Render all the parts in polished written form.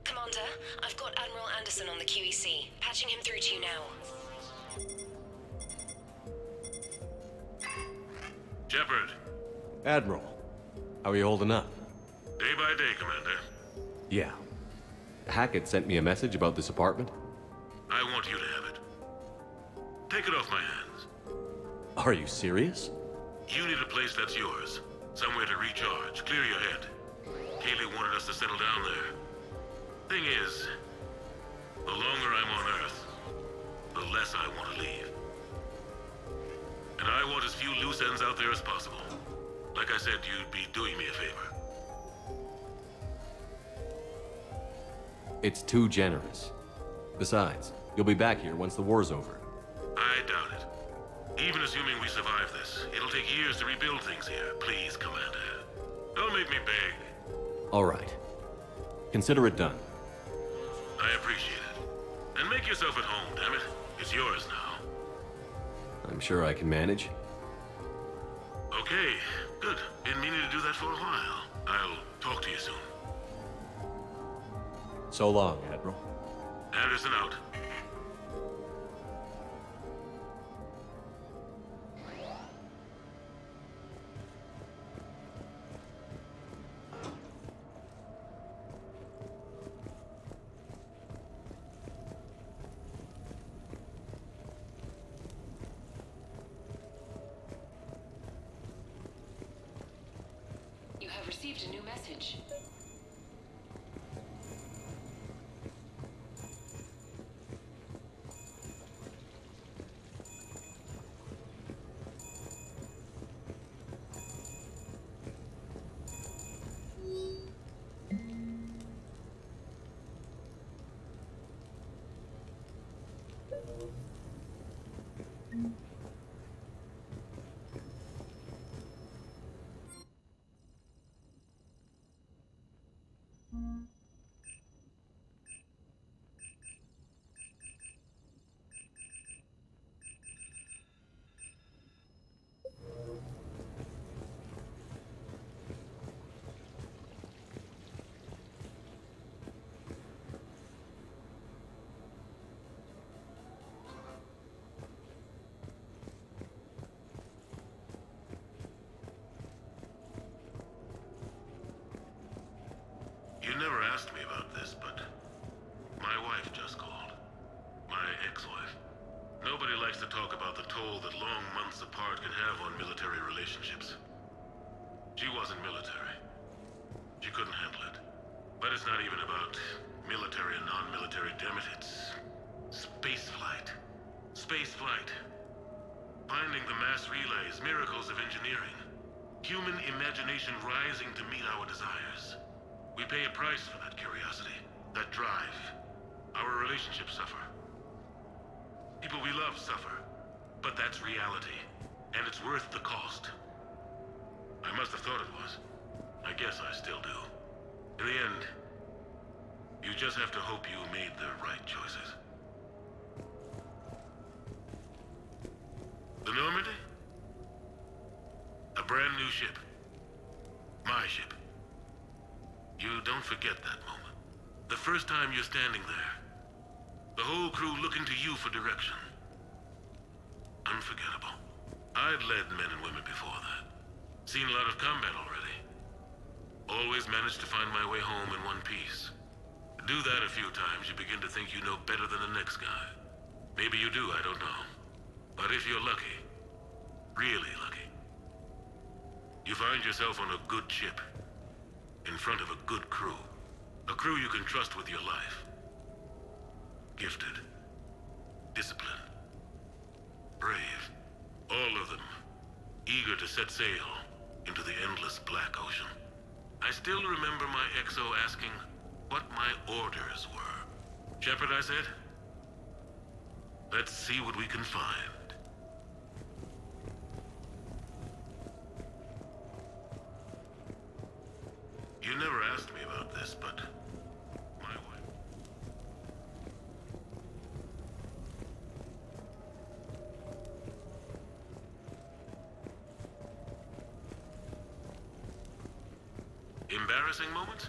Commander, I've got Admiral Anderson on the QEC. Patching him through to you now. Shepard. Admiral, how are you holding up? Day by day, Commander. Yeah. Hackett sent me a message about this apartment. I want you to have it. Take it off my hands. Are you serious? You need a place that's yours. Somewhere to recharge, clear your head. Kaylee wanted us to settle down there. Thing is, the longer I'm on Earth, the less I want to leave. And I want as few loose ends out there as possible. Like I said, you'd be doing me a favor. It's too generous. Besides, you'll be back here once the war's over. I doubt it. Even assuming we survive this, it'll take years to rebuild things here. Please, Commander. Don't make me beg. All right. Consider it done. I appreciate it. And make yourself at home, damn it. It's yours now. I'm sure I can manage. Okay, good. Been meaning to do that for a while. I'll talk to you soon. So long, Admiral. Anderson out. You have received a new message. You never asked me about this, but my wife just called. My ex-wife. Nobody likes to talk about the toll that long months apart can have on military relationships. She wasn't military. She couldn't handle it. But it's not even about military and non-military, damn it. It's space flight. Space flight. Finding the mass relays, miracles of engineering. Human imagination rising to meet our desires. We pay a price for that curiosity, that drive. Our relationships suffer. People we love suffer. But that's reality, and it's worth the cost. I must have thought it was. I guess I still do. In the end, you just have to hope you made the right choices. The Normandy? A brand new ship. My ship. You don't forget that moment. The first time you're standing there. The whole crew looking to you for direction. Unforgettable. I'd led men and women before that. Seen a lot of combat already. Always managed to find my way home in one piece. Do that a few times, you begin to think you know better than the next guy. Maybe you do, I don't know. But if you're lucky, really lucky, you find yourself on a good ship. In front of a good crew. A crew you can trust with your life. Gifted. Disciplined. Brave. All of them. eager to set sail into the endless black ocean. I still remember my XO asking what my orders were. Shepard, I said, let's see what we can find. You never asked me about this, but my wife... Embarrassing moments?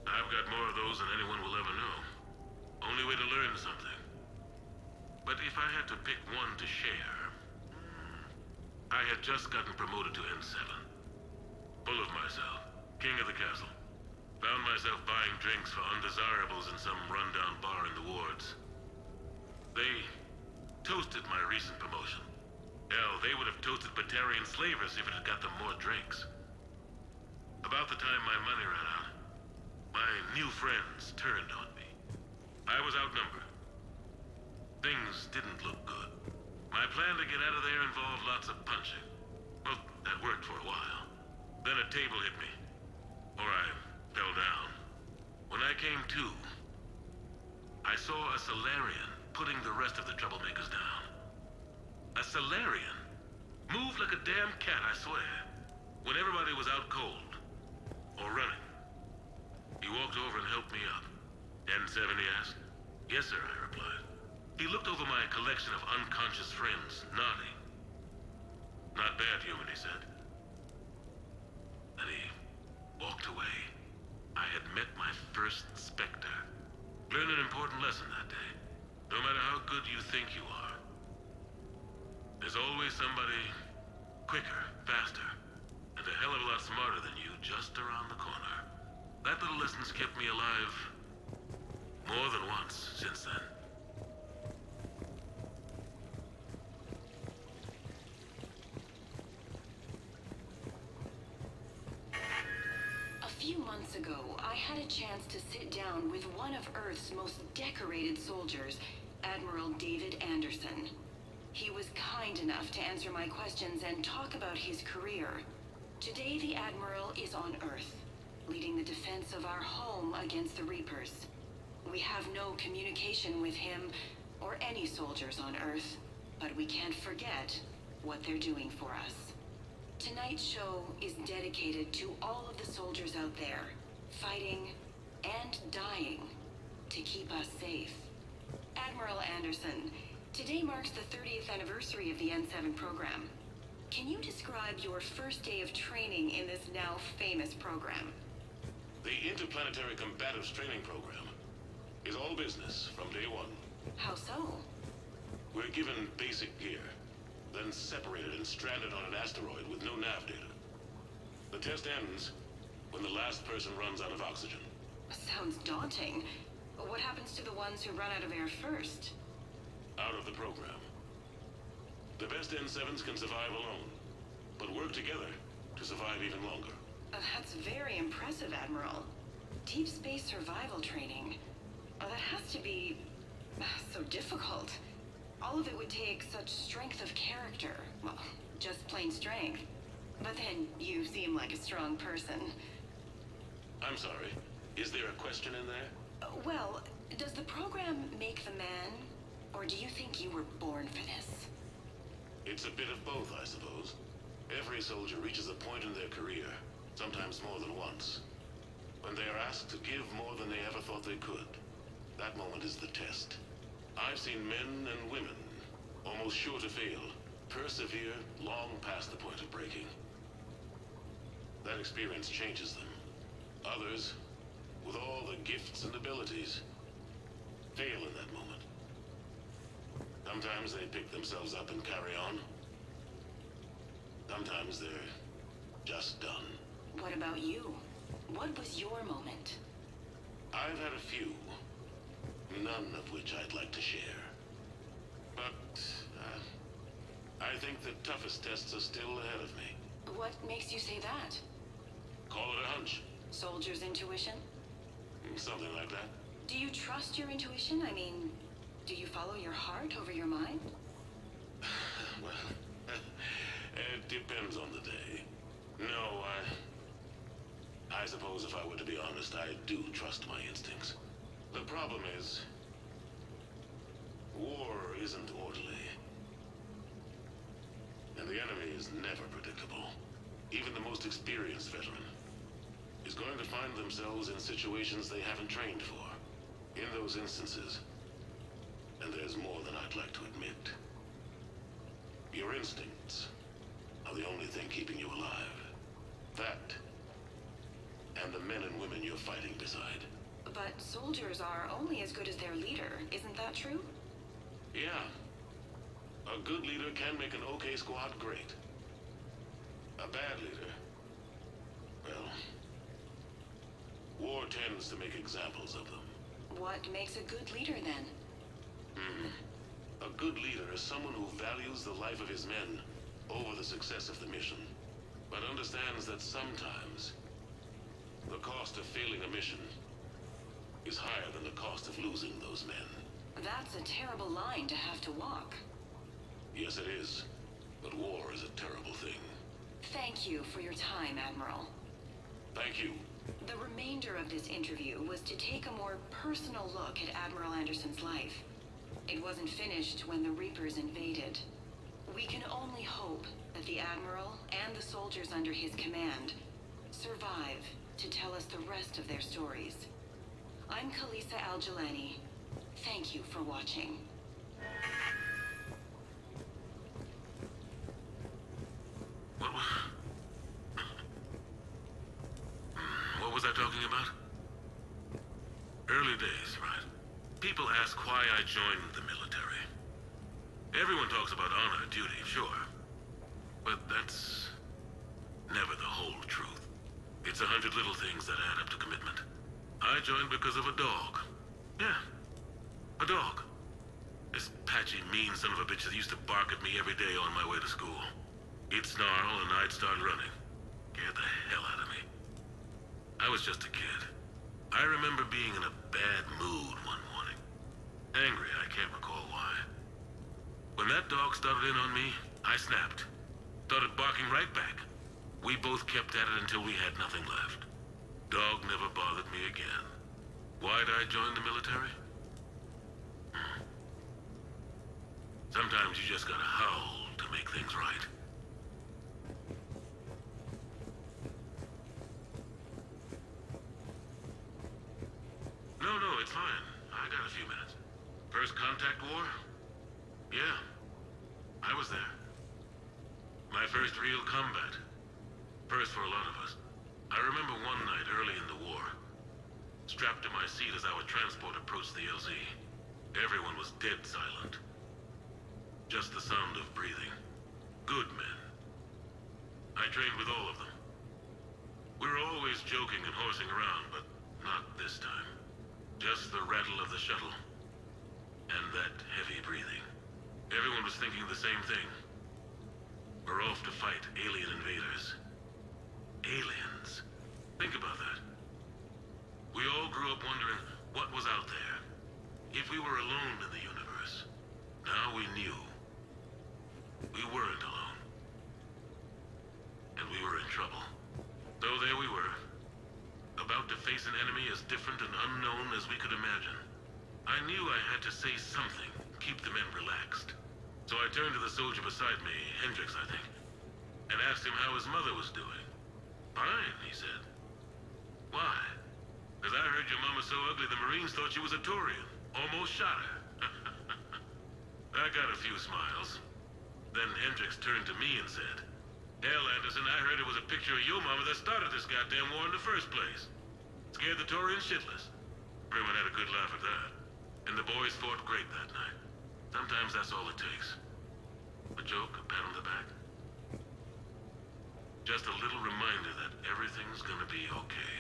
I've got more of those than anyone will ever know. Only way to learn something. But if I had to pick one to share... I had just gotten promoted to N7. Full of myself, king of the castle. Found myself buying drinks for undesirables in some rundown bar in the wards. They toasted my recent promotion. Hell, they would have toasted Batarian slavers if it had got them more drinks. About the time my money ran out, my new friends turned on me. I was outnumbered. Things didn't look good. My plan to get out of there involved lots of punching. Well, that worked for a while. Then a table hit me. Or I fell down. When I came to, I saw a Solarian putting the rest of the troublemakers down. A Solarian? Moved like a damn cat, I swear. When everybody was out cold. Or running. He walked over and helped me up. N7, he asked. Yes, sir, I replied. He looked over my collection of unconscious friends, nodding. Not bad, human, he said. Then he walked away. I had met my first Spectre. Learned an important lesson that day. No matter how good you think you are, there's always somebody quicker, faster, and a hell of a lot smarter than you just around the corner. That little lesson's kept me alive more than once since then. A few months ago, I had a chance to sit down with one of Earth's most decorated soldiers, Admiral David Anderson. He was kind enough to answer my questions and talk about his career. Today, the Admiral is on Earth, leading the defense of our home against the Reapers. We have no communication with him or any soldiers on Earth, but we can't forget what they're doing for us. Tonight's show is dedicated to all of the soldiers out there, fighting and dying to keep us safe. Admiral Anderson, today marks the 30th anniversary of the N7 program. Can you describe your first day of training in this now famous program? The Interplanetary Combatives Training Program is all business from day one. How so? We're given basic gear, then separated and stranded on an asteroid with no nav data. The test ends when the last person runs out of oxygen. Sounds daunting. What happens to the ones who run out of air first? Out of the program. The best N7s can survive alone, but work together to survive even longer. That's very impressive, Admiral. Deep space survival training. That has to be so difficult. All of it would take such strength of character. Well, just plain strength. But then you seem like a strong person. I'm sorry. Is there a question in there? Well, does the program make the man? Or do you think you were born for this? It's a bit of both, I suppose. Every soldier reaches a point in their career, sometimes more than once, when they are asked to give more than they ever thought they could. That moment is the test. I've seen men and women, almost sure to fail, persevere long past the point of breaking. That experience changes them. Others, with all the gifts and abilities, fail in that moment. Sometimes they pick themselves up and carry on. Sometimes they're just done. What about you? What was your moment? I've had a few, none of which I'd like to share. But, I think the toughest tests are still ahead of me. What makes you say that? Call it a hunch. Soldier's intuition? Something like that. Do you trust your intuition? I mean, do you follow your heart over your mind? Well, I suppose if I were to be honest, I do trust my instincts. The problem is, war isn't orderly. And the enemy is never predictable. Even the most experienced veteran is going to find themselves in situations they haven't trained for. In those instances, and there's more than I'd like to admit, your instincts are the only thing keeping you alive. That, and the men and women you're fighting beside. But soldiers are only as good as their leader, isn't that true? Yeah. A good leader can make an okay squad great. A bad leader, well, war tends to make examples of them. What makes a good leader then? A good leader is someone who values the life of his men over the success of the mission, but understands that sometimes the cost of failing a mission is higher than the cost of losing those men. That's a terrible line to have to walk. Yes, it is. But war is a terrible thing. Thank you for your time, Admiral. Thank you. The remainder of this interview was to take a more personal look at Admiral Anderson's life. It wasn't finished when the Reapers invaded. We can only hope that the Admiral and the soldiers under his command survive to tell us the rest of their stories. I'm Kalisa Al-Jalani. Thank you for watching. What was I talking about? Early days, right? People ask why I joined the military. Everyone talks about honor, duty, sure. But that's never the whole truth. It's 100 little things that add up to commitment. I joined because of a dog. Yeah, a dog. This patchy, mean son of a bitch that used to bark at me every day on my way to school. He'd snarl and I'd start running. Scared the hell out of me. I was just a kid. I remember being in a bad mood one morning. Angry, I can't recall why. When that dog started in on me, I snapped. Started barking right back. We both kept at it until we had nothing left. Dog never bothered me again. Why'd I join the military? Sometimes you just gotta howl to make things right. No, it's fine. I got a few minutes. First contact war? Yeah, I was there. My first real combat. First for a lot of us. I remember one night early in the war, strapped to my seat as our transport approached the LZ. Everyone was dead silent. Just the sound of breathing. Good men. I trained with all of them. We were always joking and horsing around, but not this time. Just the rattle of the shuttle. And that heavy breathing. Everyone was thinking the same thing. We're off to fight alien invaders. Aliens. Think about that. We all grew up wondering what was out there. If we were alone in the universe. Now we knew. We weren't alone. And we were in trouble. So there we were. About to face an enemy as different and unknown as we could imagine. I knew I had to say something, keep the men relaxed. So I turned to the soldier beside me, Hendricks, I think, and asked him how his mother was doing. Fine, he said. Why? Because I heard your mama so ugly the Marines thought she was a Turian. Almost shot her. I got a few smiles. Then Hendricks turned to me and said, "Hell, Anderson, I heard it was a picture of your mama that started this goddamn war in the first place. Scared the Taurians shitless." Everyone had a good laugh at that. And the boys fought great that night. Sometimes that's all it takes. A joke, a pat on the back. Just a little reminder that everything's gonna be okay.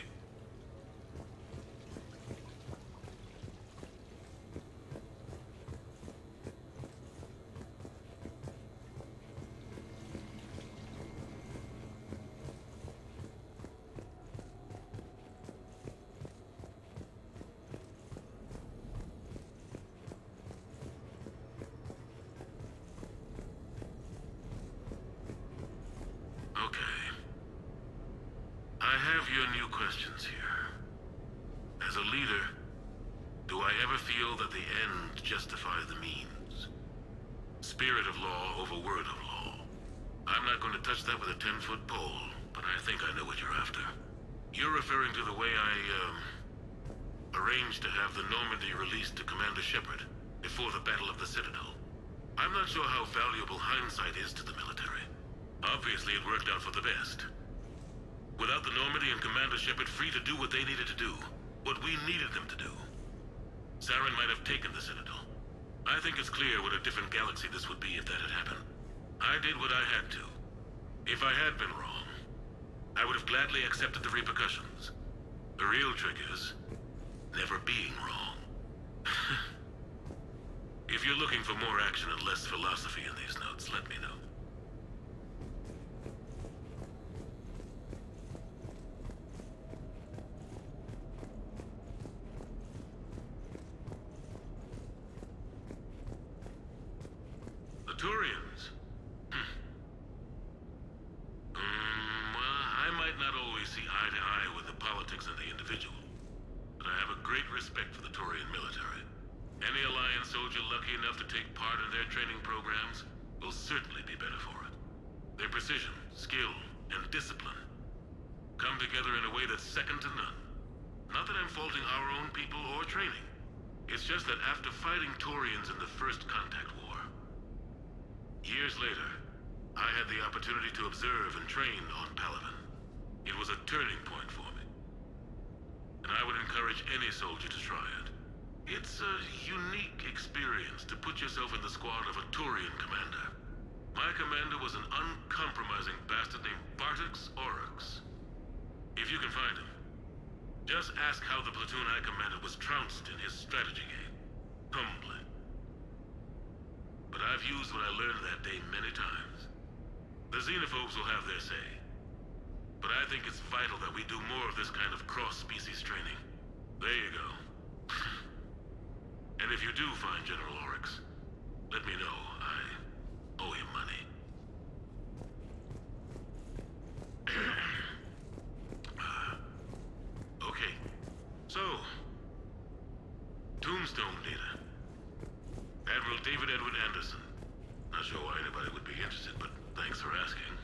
Okay. I have your new question. questions here. As a leader, do I ever feel that the end justifies the means? Spirit of law over word of law. I'm not going to touch that with a 10-foot pole, but I think I know what you're after. You're referring to the way I, arranged to have the Normandy released to Commander Shepard before the Battle of the Citadel. I'm not sure how valuable hindsight is to the military. Obviously, it worked out for the best. Without the Normandy and Commander Shepard free to do what they needed to do, what we needed them to do, Saren might have taken the Citadel. I think it's clear what a different galaxy this would be if that had happened. I did what I had to. If I had been wrong, I would have gladly accepted the repercussions. The real trick is never being wrong. If you're looking for more action and less philosophy in these notes, let me know. The Turians? Well, I might not always see eye to eye with the politics and the individual, but I have a great respect for the Turian military. Any Alliance soldier lucky enough to take part in their training programs will certainly be better for it. Their precision, skill, and discipline come together in a way that's second to none. Not that I'm faulting our own people or training. It's just that after fighting Turians in the First Contact War, years later, I had the opportunity to observe and train on Palaven. It was a turning point for me. And I would encourage any soldier to try it. It's a unique experience to put yourself in the squad of a Turian commander. My commander was an uncompromising bastard named Bartix Oryx. If you can find him, just ask how the platoon I commanded was trounced in his strategy game. Humbly. But I've used what I learned that day many times. The xenophobes will have their say. But I think it's vital that we do more of this kind of cross-species training. There you go. And if you do find General Oryx, let me know. I owe him money. Okay. So, Tombstone data. Admiral David Edward Anderson. Not sure why anybody would be interested, but thanks for asking.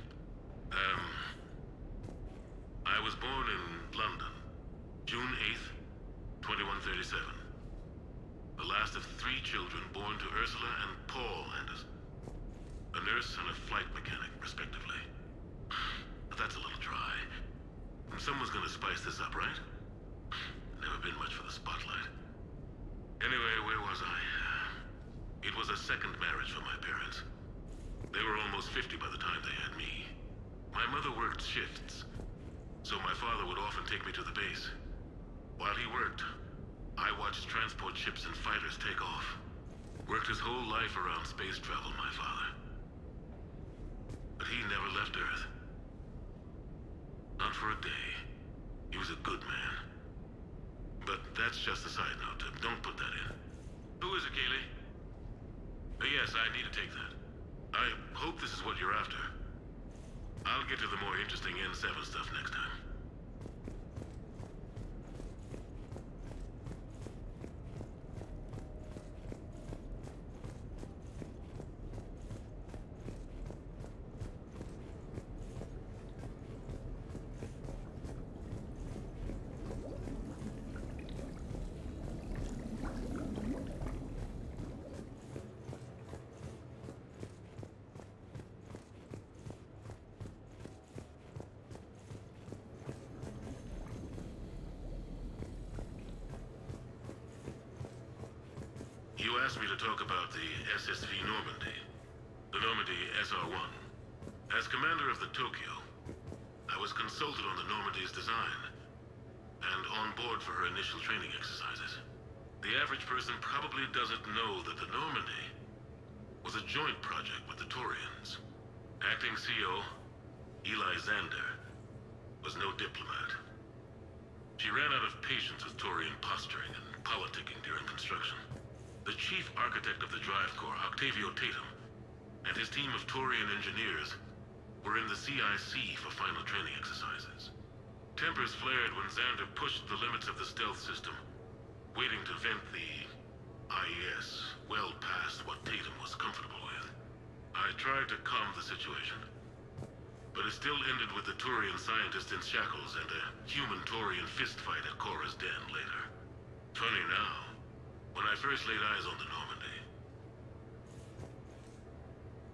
I was born in London, June 8th, 2137. The last of 3 children born to Ursula and Paul Anderson. A nurse and a flight mechanic, respectively. But that's a little dry. Someone's gonna spice this up, right? Never been much for the spotlight. Anyway, where was I? It was a second marriage for my parents. They were almost 50 by the time they had me. My mother worked shifts, so my father would often take me to the base. While he worked, I watched transport ships and fighters take off. Worked his whole life around space travel, my father. But he never left Earth. Not for a day. He was a good man. But that's just a side note. Don't put that in. Who is it, Kaylee? Yes, I need to take that. I hope this is what you're after. I'll get to the more interesting N7 stuff next time. You asked me to talk about the SSV Normandy. The Normandy SR-1. As commander of the Tokyo, I was consulted on the Normandy's design, and on board for her initial training exercises. The average person probably doesn't know that the Normandy was a joint project with the Turians. Acting CO, Eli Xander, was no diplomat. She ran out of patience with Turian posturing and politicking during construction. The chief architect of the Drive Corps, Octavio Tatum, and his team of Turian engineers were in the CIC for final training exercises. Tempers flared when Xander pushed the limits of the stealth system, waiting to vent the IES well past what Tatum was comfortable with. I tried to calm the situation, but it still ended with the Turian scientist in shackles and a human Turian fistfight at Cora's den later. Funny now, when I first laid eyes on the Normandy,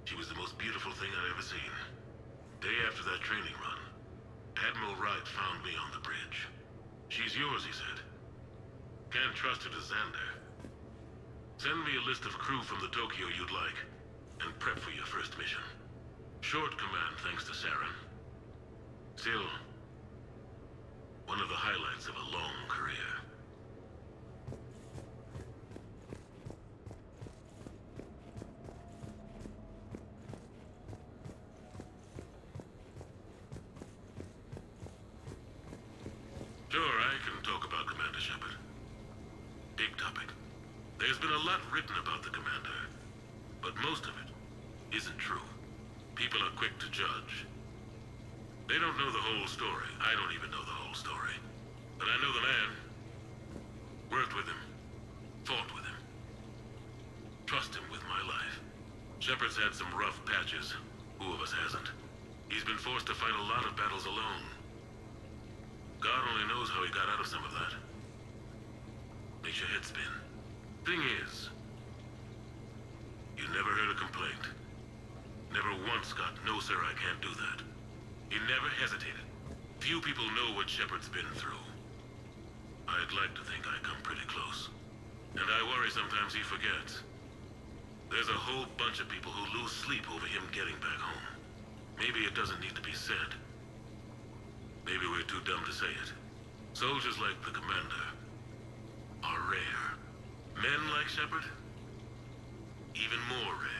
she was the most beautiful thing I'd ever seen. Day after that training run, Admiral Wright found me on the bridge. She's yours, he said. Can't trust her to Xander. Send me a list of crew from the Tokyo you'd like, and prep for your first mission. Short command thanks to Saren. Still, one of the highlights of a long career. Sure, I can talk about Commander Shepard. Big topic. There's been a lot written about the Commander, but most of it isn't true. People are quick to judge. They don't know the whole story. I don't even know the whole story. But I know the man. Worked with him. Fought with him. Trust him with my life. Shepard's had some rough patches. Who of us hasn't? He's been forced to fight a lot of battles alone. God only knows how he got out of some of that. Makes your head spin. Thing is, you never heard a complaint. Never once got, "No, sir, I can't do that." He never hesitated. Few people know what Shepard's been through. I'd like to think I come pretty close. And I worry sometimes he forgets. There's a whole bunch of people who lose sleep over him getting back home. Maybe it doesn't need to be said. Maybe we're too dumb to say it. Soldiers like the Commander are rare. Men like Shepard, even more rare.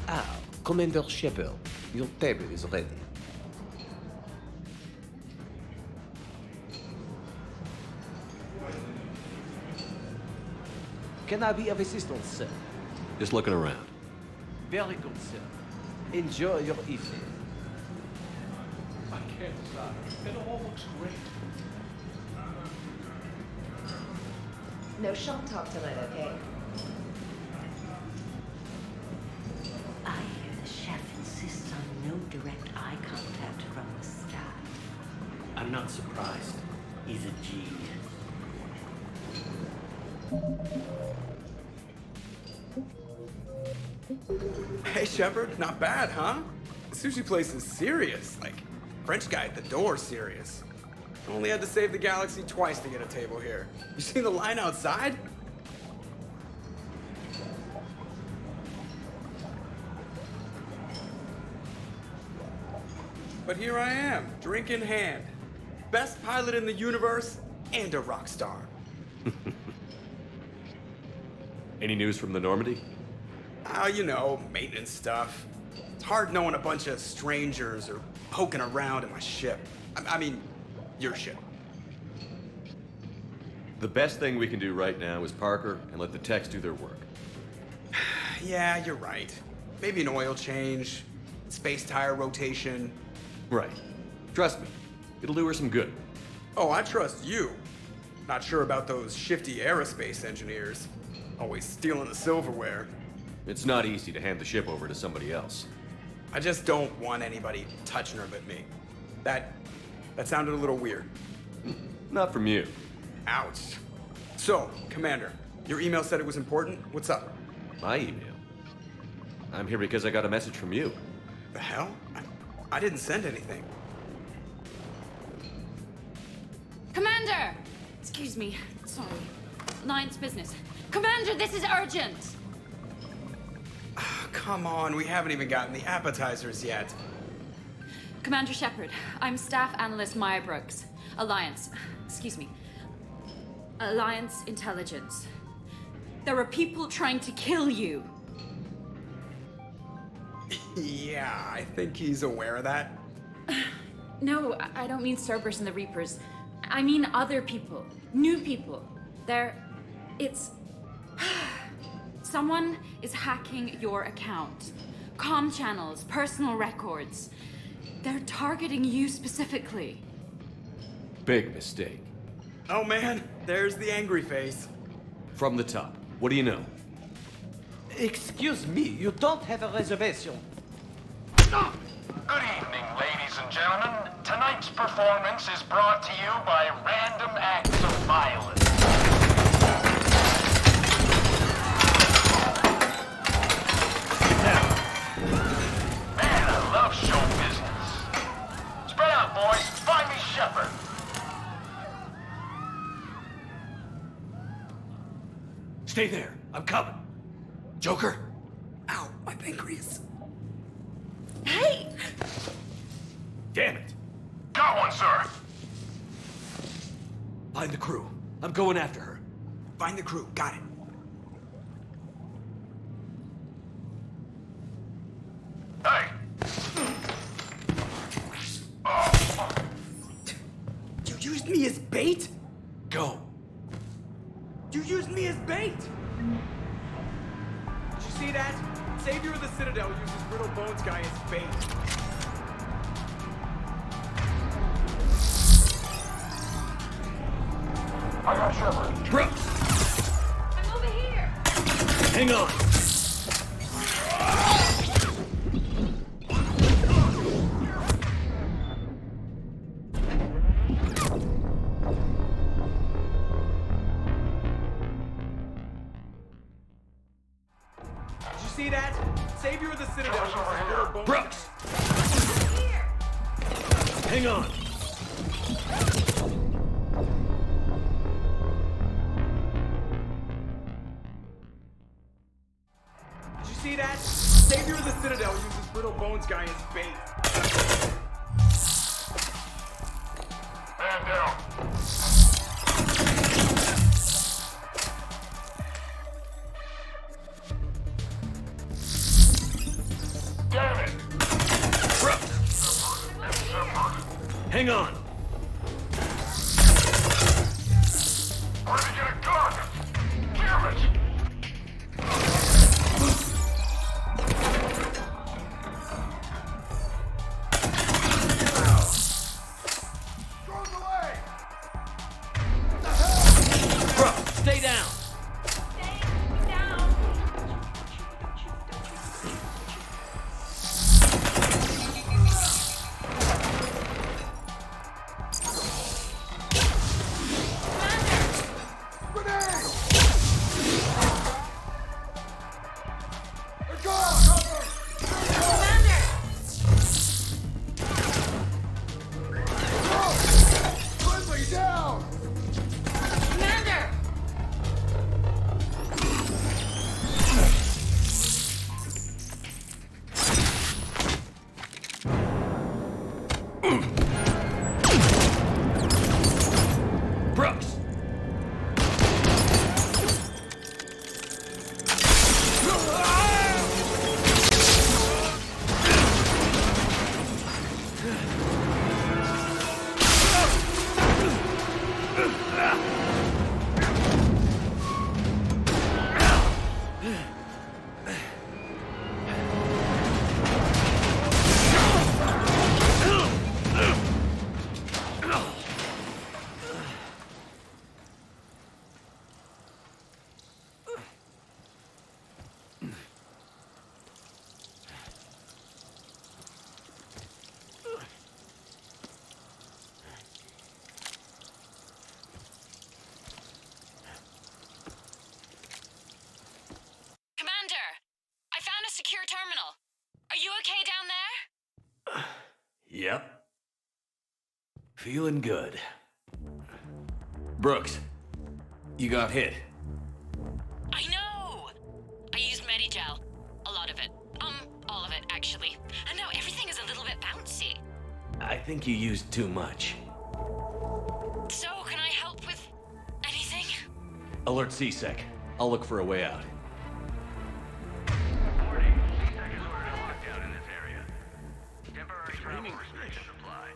Ah, Commander Shepard, your table is ready. Can I be of assistance, sir? Just looking around. Very good, sir. Enjoy your evening. I can't decide. It all looks great. No shop talk tonight, okay? I hear the chef insists on no direct eye contact from the staff. I'm not surprised. He's a genius. Hey, Shepard, not bad, huh? The sushi place is serious. Like, French guy at the door serious. Only had to save the galaxy twice to get a table here. You seen the line outside? But here I am, drink in hand. Best pilot in the universe and a rock star. Any news from the Normandy? Oh, you know, maintenance stuff. It's hard knowing a bunch of strangers or poking around in my ship. I mean, your ship. The best thing we can do right now is park her and let the techs do their work. Yeah, you're right. Maybe an oil change, space tire rotation. Right. Trust me, it'll do her some good. Oh, I trust you. Not sure about those shifty aerospace engineers. Always stealing the silverware. It's not easy to hand the ship over to somebody else. I just don't want anybody touching her but me. That sounded a little weird. Not from you. Ouch. So, Commander, your email said it was important. What's up? My email? I'm here because I got a message from you. The hell? I didn't send anything. Commander! Excuse me. Sorry. Alliance business. Commander, this is urgent! Come on, we haven't even gotten the appetizers yet. Commander Shepard, I'm Staff Analyst Maya Brooks. Alliance. Excuse me. Alliance Intelligence. There are people trying to kill you. Yeah, I think he's aware of that. No, I don't mean Cerberus and the Reapers. I mean other people. New people. It's... Someone is hacking your account. Comm channels, personal records. They're targeting you specifically. Big mistake. Oh man, there's the angry face. From the top. What do you know? Excuse me, you don't have a reservation. Good evening, ladies and gentlemen. Tonight's performance is brought to you by Random Acts of Violence. Man, I love show business. Spread out, boys. Find me Shepard. Stay there. I'm coming. Joker? Ow, my pancreas. Hey! Damn it. Got one, sir. Find the crew. I'm going after her. Find the crew, got it. Hey. You used me as bait? Go. You used me as bait! Did you see that? Savior of the Citadel uses Brittle Bones guy as bait. I got Shepard. Brooks! I'm over here! Hang on! Did you see that? Savior of the Citadel uses Brittle Bones. Brooks! Hang on! Did you see that? Savior of the Citadel uses Brittle Bones guy as bait. Man down. Damn it! Brooks! Hang on! Where'd he get a gun? Damn it! Brooks, stay down! Stay down! Commander! Brooks! Yep. Feeling good. Brooks, you got hit. I know! I used Medigel. A lot of it. All of it, actually. And now everything is a little bit bouncy. I think you used too much. So, can I help with anything? Alert CSEC. I'll look for a way out. Warning, CSEC has ordered a lockdown in this area. Temporary travel restrictions apply.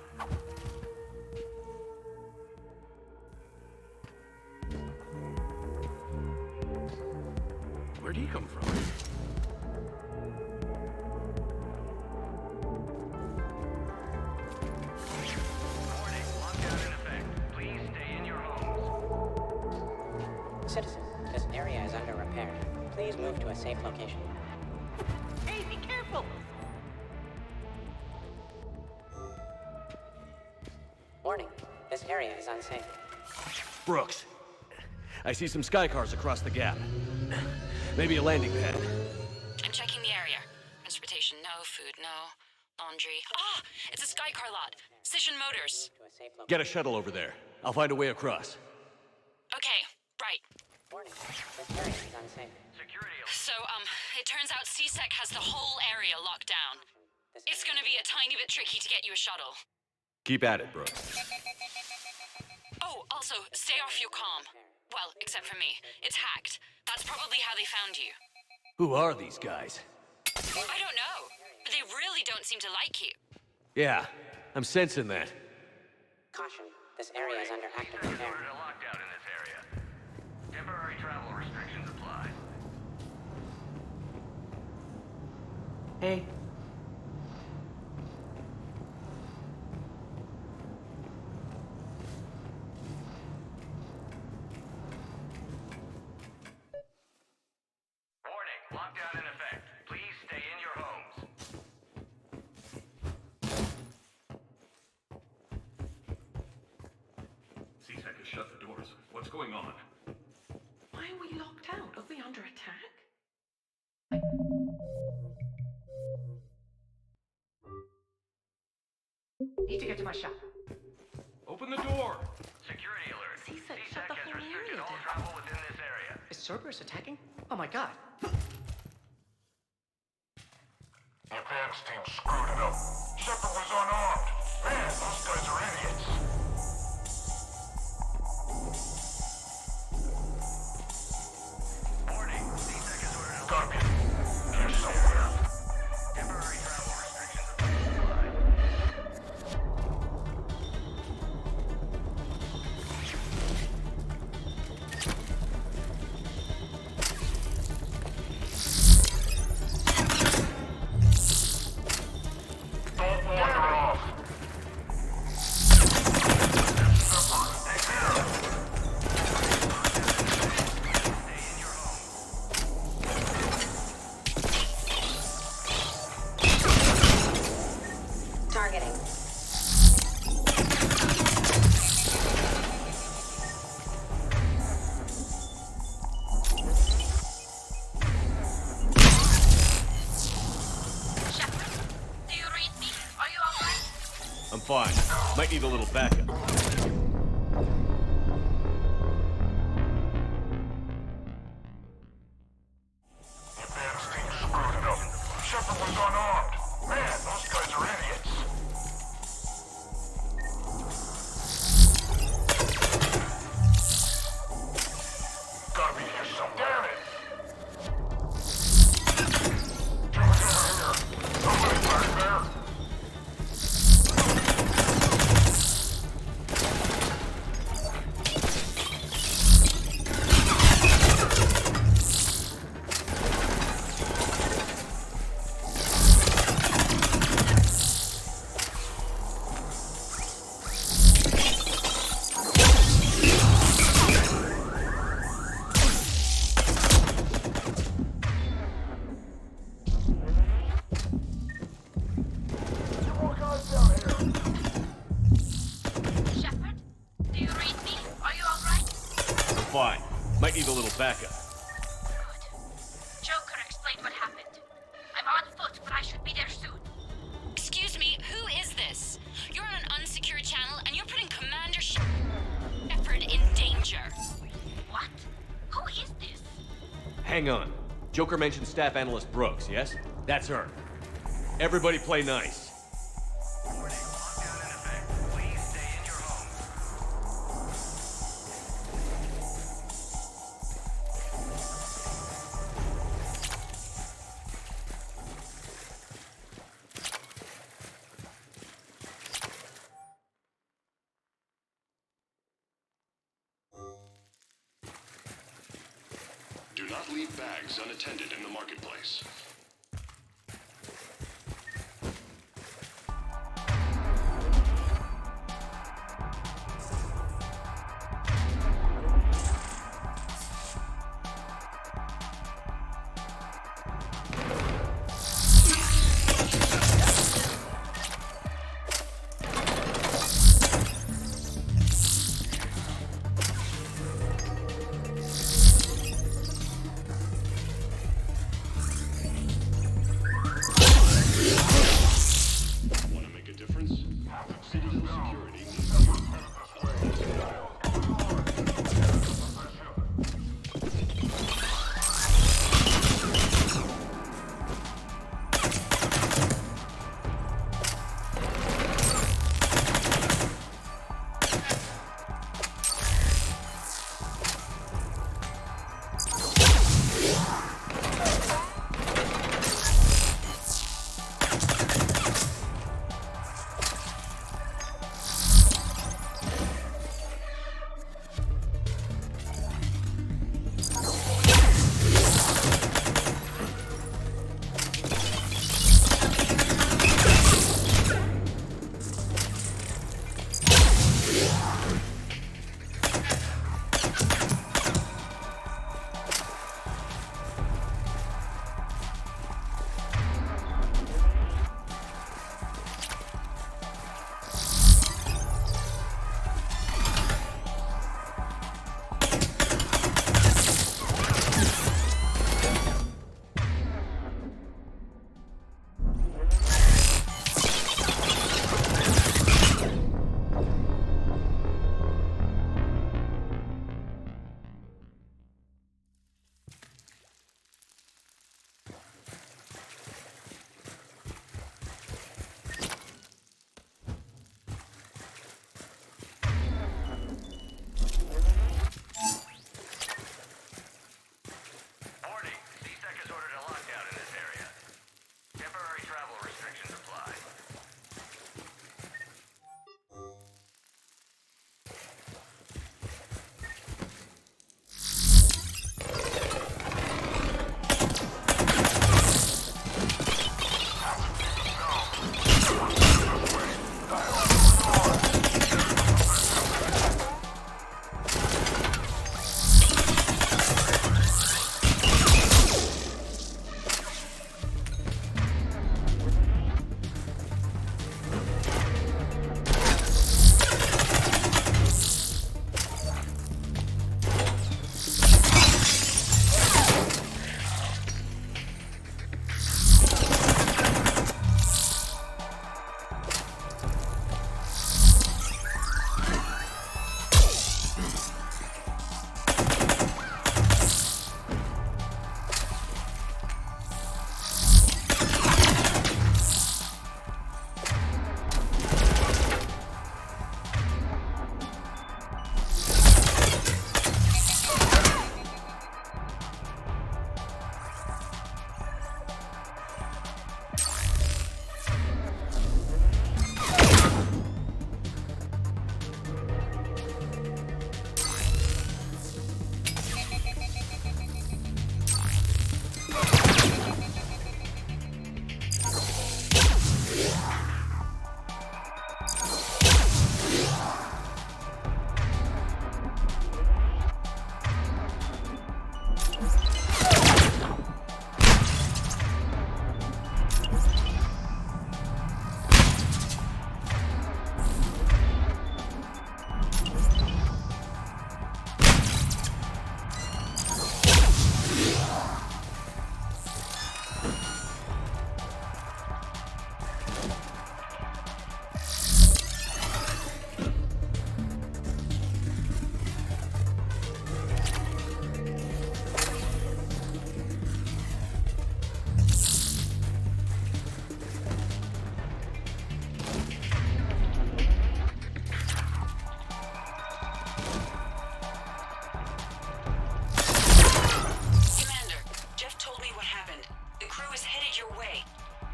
Where'd he come from? Warning, lockdown in effect. Please stay in your homes. Citizen, this area is under repair. Please move to a safe location. Hey, be careful! Warning, this area is unsafe. Brooks, I see some sky cars across the gap. Maybe a landing pad. I'm checking the area. Transportation, no. Food, no. Laundry. Ah! It's a Skycar lot. Cision Motors. To a safe location. Get a shuttle over there. I'll find a way across. Okay, right. Warning, this area is unsafe. Security So, it turns out CSEC has the whole area locked down. It's gonna be a tiny bit tricky to get you a shuttle. Keep at it, Brooks. Oh, also, stay off your comm. Well, except for me. It's hacked. That's probably how they found you. Who are these guys? I don't know, but they really don't seem to like you. Yeah, I'm sensing that. Caution, this area is under active has repair. ordered a lockdown in this area. Temporary travel restrictions apply. Hey. Warning, lockdown in effect. Please stay in your homes. CSEC has shut the doors. What's going on? Why are we locked out? Are we under attack? Need to get to my shop. Open the door! Security alert. CSEC shut CSEC the has whole restricted area all down. travel within this area. Is Cerberus attacking? Oh my god. The advance team screwed it up. Shepard was unarmed. Man, those guys are idiots. Warning, CSEC has ordered a gotta be here somewhere. Temporary travel restrictions applied. Don't wander off. Targeting. Shepard, do you read me? Are you alright? I'm fine. Might need a little backup. The advance team screwed it up. Shepard was unarmed. Man, those guys are idiots. Gotta be here somewhere. Damn it! Somebody's over here. Somebody back there. Two more guys down here. Shepard, do you read me? Are you alright? I'm fine. Might need a little backup. Good. Joker explained what happened. I'm on foot, but I should be there soon. Excuse me, who is this? Hang on. Joker mentioned staff analyst Brooks, yes? That's her. Everybody play nice. Do not leave bags unattended in the marketplace.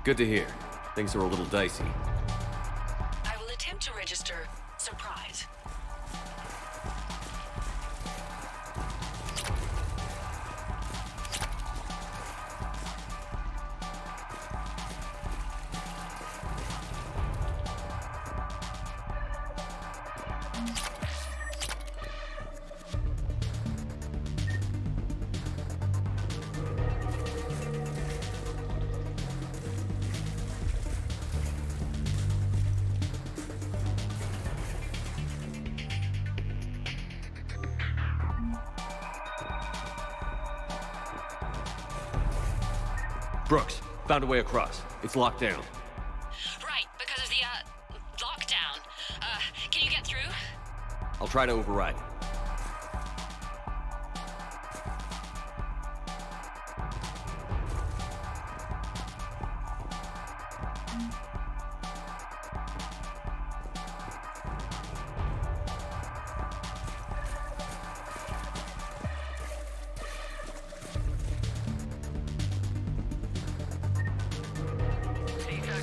Good to hear. Things are a little dicey. I will attempt to register surprise. Brooks, found a way across. It's locked down. Right, because of the, lockdown. Can you get through? I'll try to override it.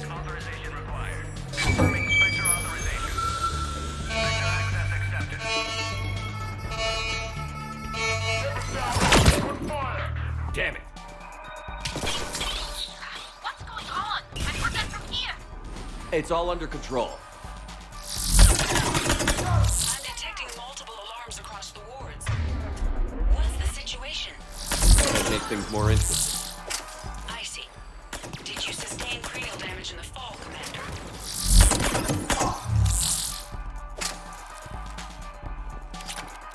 Authorization required. Confirming Spectre authorization. Spectre access accepted. Damn it. What's going on? I heard that from here. It's all under control. I'm detecting multiple alarms across the wards. What's the situation? That'd make things more interesting. I see. Did you sustain cranial damage in the fall, Commander?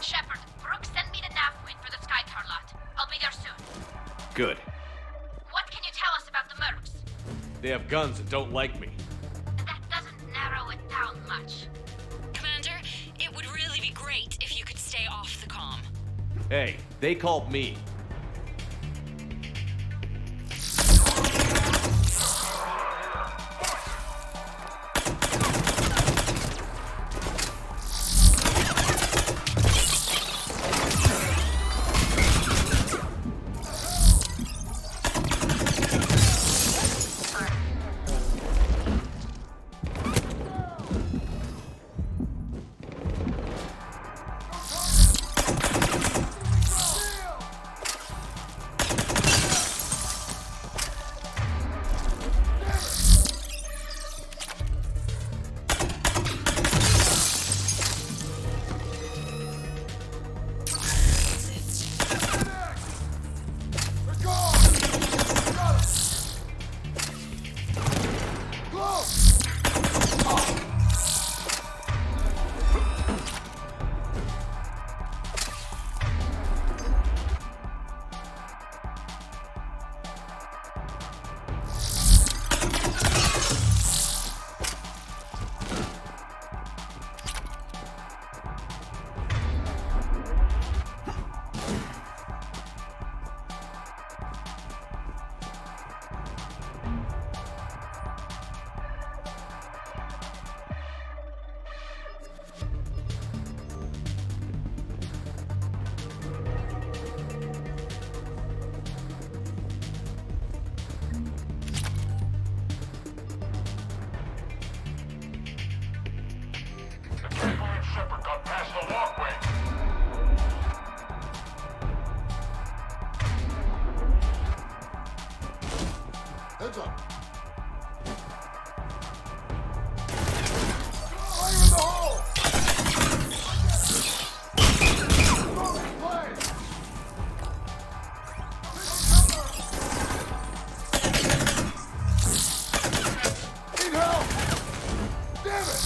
Shepard, Brooks, send me the nav point for the Skycar lot. I'll be there soon. Good. What can you tell us about the mercs? They have guns and don't like me. That doesn't narrow it down much. Commander, it would really be great if you could stay off the comm. Hey, they called me. Shepard got past the walkway. Heads up. Fire in the hole! Need help! Damn it!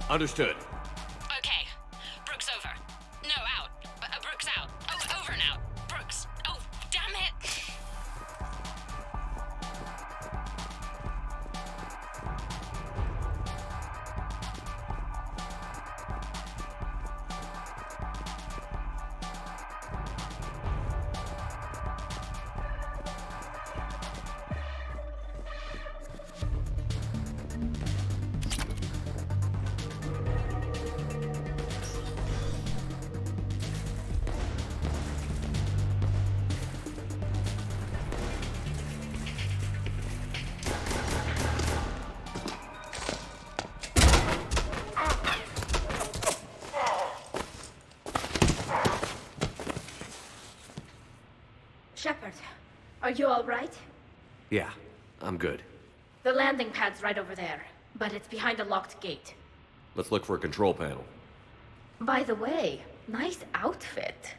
Understood. Okay. Brooks over. No, out. Brooks out. Oh, over and out. Brooks. Oh, damn it! Shepard, are you all right? Yeah, I'm good. The landing pad's right over there, but it's behind a locked gate. Let's look for a control panel. By the way, nice outfit.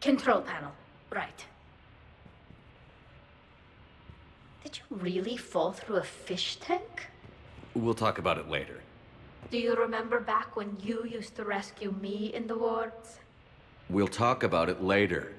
Control panel, right. Did you really fall through a fish tank? We'll talk about it later. Do you remember back when you used to rescue me in the wards? We'll talk about it later.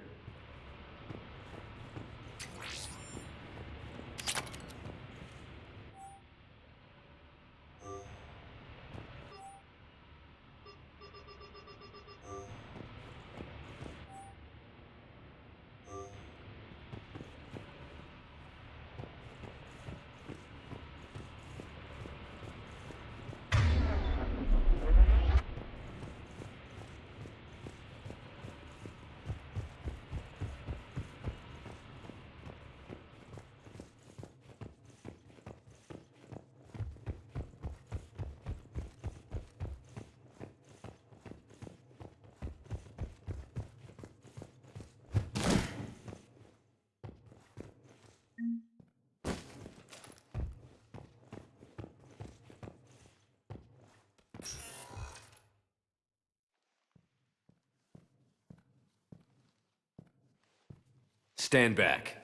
Stand back.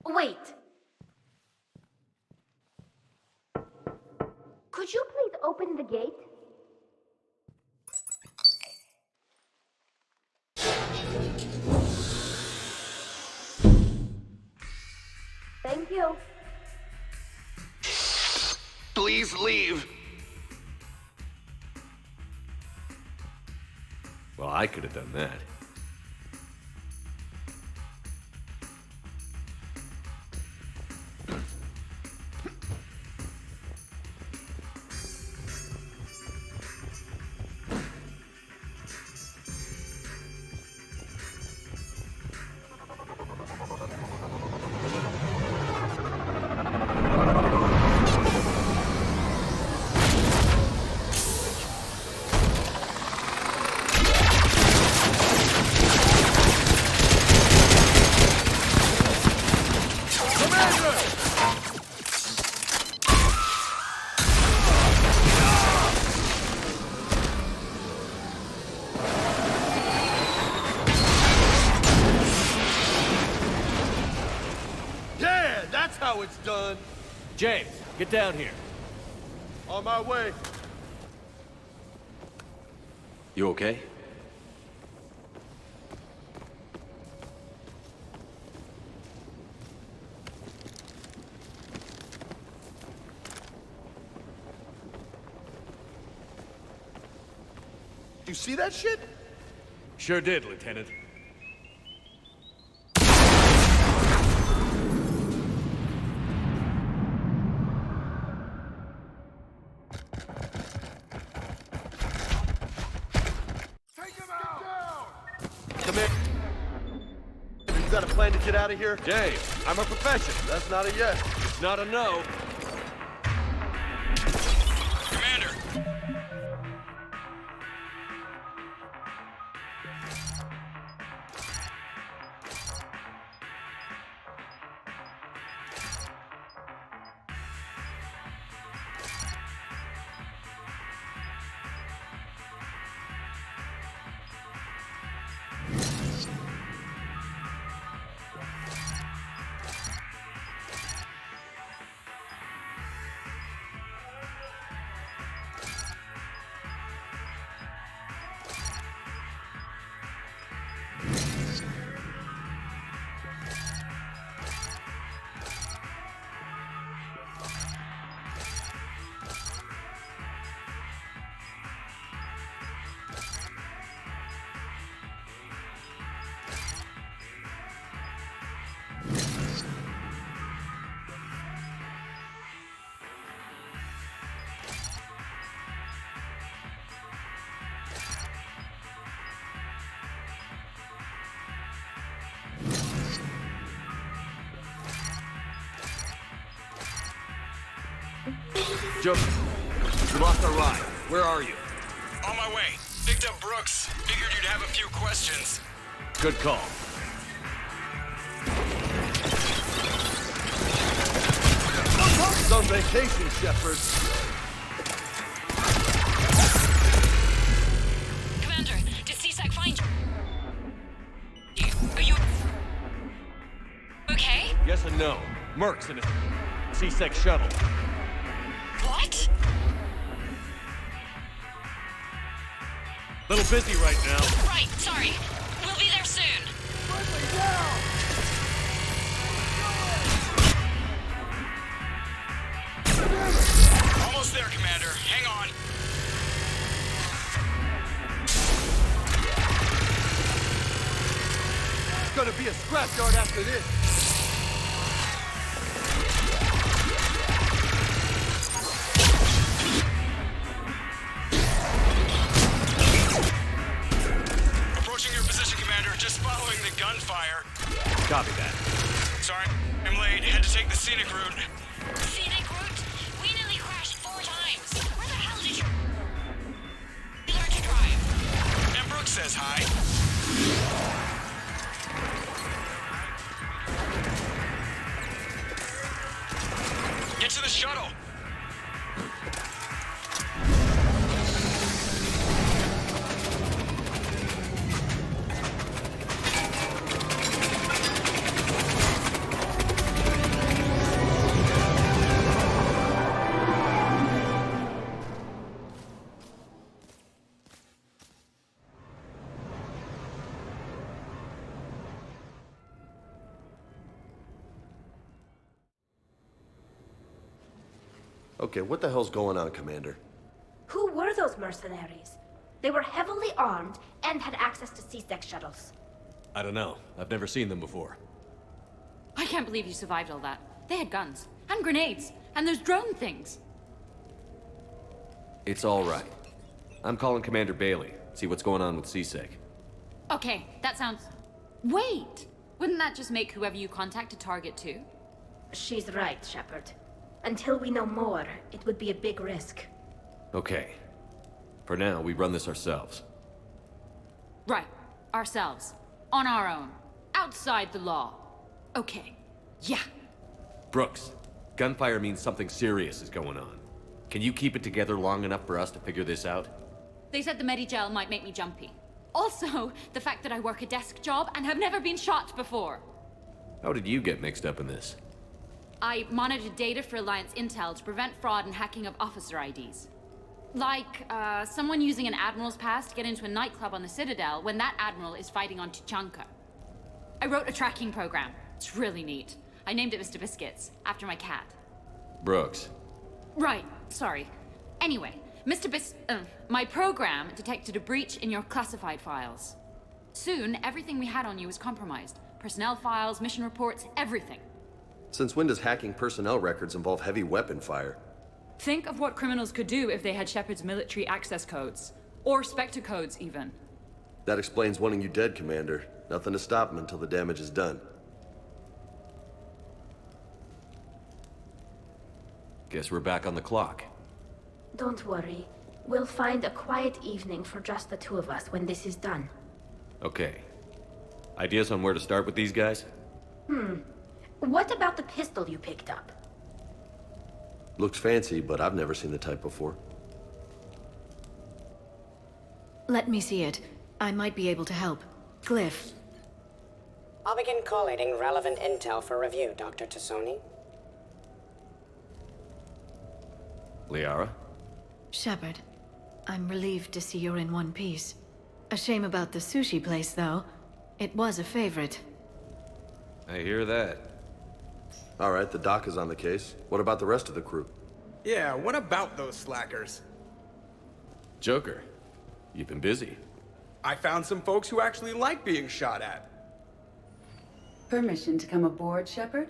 Wait! Could you please open the gate? Thank you. Please leave. Well, I could have done that. How it's done. James, get down here. On my way. You okay? You see that shit? Sure did, Lieutenant. You got a plan to get out of here? Dave, I'm a professional. That's not a yes. it's not a no. Commander! Joker, we lost our ride. Where are you? On my way. Picked up Brooks. Figured you'd have a few questions. Good call. It's on vacation, Shepard. Commander, did CSEC find you? Are you okay? Yes and no. Merc's in a C-Sec shuttle. What? Little busy right now. Right, sorry. We'll be there soon. Almost there, Commander. Hang on. It's gonna be a scrapyard after this. Approaching your position, Commander. Just following the gunfire. Copy that. Sorry, I'm late. Had to take the scenic route. Scenic route? We nearly crashed 4 times. Where the hell did you learn to drive? And Brooks says hi. Get to the shuttle. Okay, what the hell's going on, Commander? Who were those mercenaries? They were heavily armed and had access to C-Sec shuttles. I don't know. I've never seen them before. I can't believe you survived all that. They had guns, and grenades, and those drone things. It's all right. I'm calling Commander Bailey. See what's going on with CSEC. Okay, that sounds... Wait! Wouldn't that just make whoever you contact a target too? She's right, Shepard. Until we know more, it would be a big risk. Okay. For now, we run this ourselves. Right. Ourselves. On our own. Outside the law. Okay. Yeah. Brooks, gunfire means something serious is going on. Can you keep it together long enough for us to figure this out? They said the Medigel might make me jumpy. Also, the fact that I work a desk job and have never been shot before. How did you get mixed up in this? I monitored data for Alliance intel to prevent fraud and hacking of officer IDs. Like, someone using an Admiral's pass to get into a nightclub on the Citadel when that Admiral is fighting on Tuchanka. I wrote a tracking program. It's really neat. I named it Mr. Biscuits, after my cat. Brooks. Right, sorry. Anyway, my program detected a breach in your classified files. Soon, everything we had on you was compromised. Personnel files, mission reports, everything. Since when does hacking personnel records involve heavy weapon fire? Think of what criminals could do if they had Shepard's military access codes. Or Spectre codes, even. That explains wanting you dead, Commander. Nothing to stop him until the damage is done. Guess we're back on the clock. Don't worry. We'll find a quiet evening for just the two of us when this is done. Okay. Ideas on where to start with these guys? What about the pistol you picked up? Looks fancy, but I've never seen the type before. Let me see it. I might be able to help. Glyph. I'll begin collating relevant intel for review, Dr. Tassoni. Liara? Shepard. I'm relieved to see you're in one piece. A shame about the sushi place, though. It was a favorite. I hear that. All right, the doc is on the case. What about the rest of the crew? Yeah, what about those slackers? Joker, you've been busy. I found some folks who actually like being shot at. Permission to come aboard, Shepard?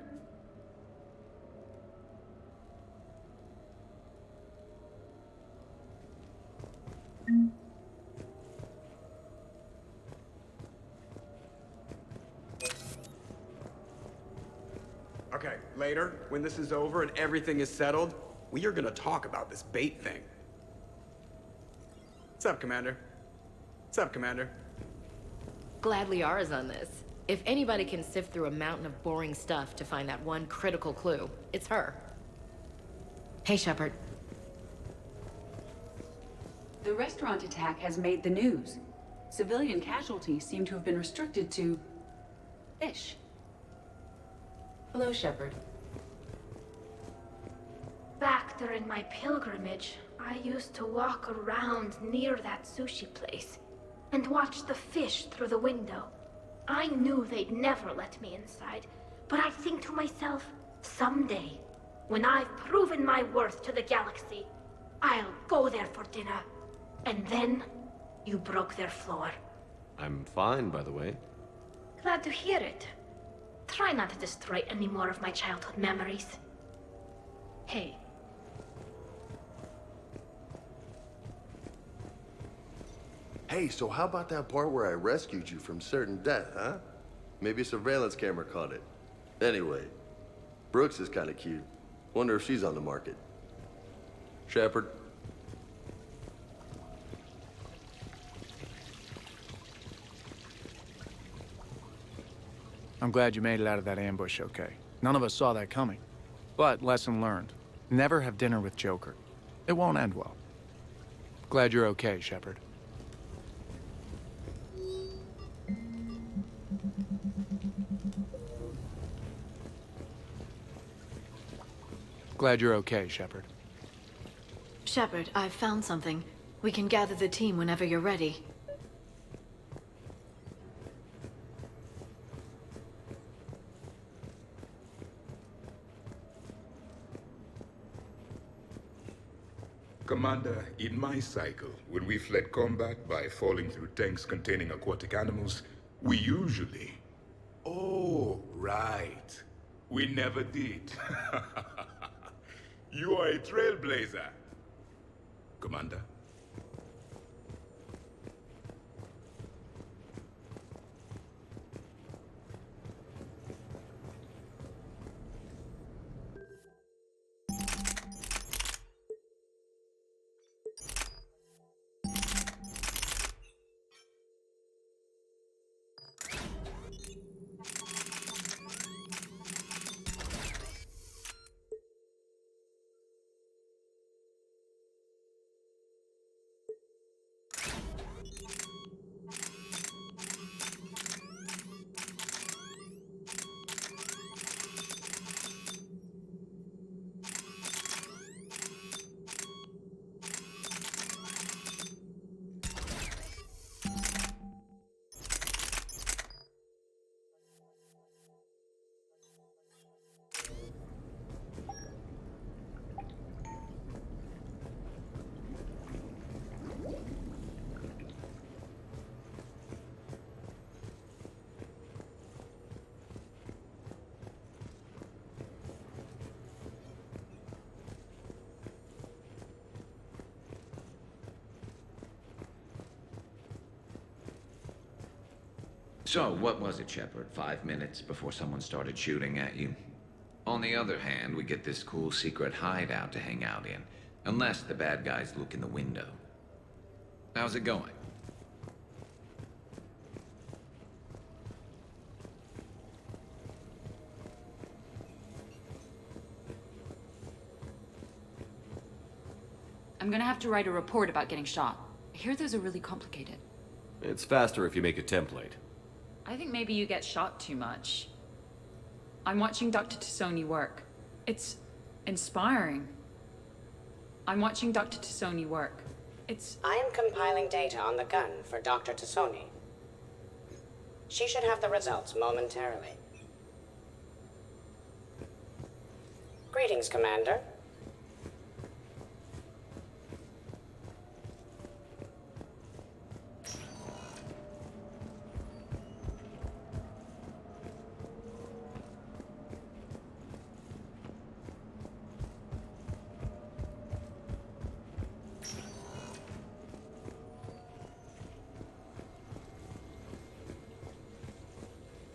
Okay, later, when this is over and everything is settled, we are gonna talk about this bait thing. What's up, Commander? What's up, Commander? Glad Liara's on this. If anybody can sift through a mountain of boring stuff to find that one critical clue, it's her. Hey, Shepard. The restaurant attack has made the news. Civilian casualties seem to have been restricted to fish. Hello, Shepard. Back during my pilgrimage, I used to walk around near that sushi place and watch the fish through the window. I knew they'd never let me inside, but I think to myself, someday, when I've proven my worth to the galaxy, I'll go there for dinner. And then, you broke their floor. I'm fine, by the way. Glad to hear it. Try not to destroy any more of my childhood memories. Hey. Hey, so how about that part where I rescued you from certain death, huh? Maybe a surveillance camera caught it. Anyway, Brooks is kind of cute. Wonder if she's on the market. Shepard? I'm glad you made it out of that ambush okay. None of us saw that coming. But lesson learned. Never have dinner with Joker. It won't end well. Glad you're okay, Shepard. Glad you're okay, Shepard. Shepard, I've found something. We can gather the team whenever you're ready. Commander, in my cycle, when we fled combat by falling through tanks containing aquatic animals, we usually... Oh, right. We never did. You are a trailblazer. Commander? So, what was it, Shepard? 5 minutes before someone started shooting at you? On the other hand, we get this cool secret hideout to hang out in, unless the bad guys look in the window. How's it going? I'm gonna have to write a report about getting shot. I hear those are really complicated. It's faster if you make a template. I think maybe you get shot too much. I'm watching Dr. Tassoni work. It's inspiring. I'm watching Dr. Tassoni work. I am compiling data on the gun for Dr. Tassoni. She should have the results momentarily. Greetings, Commander.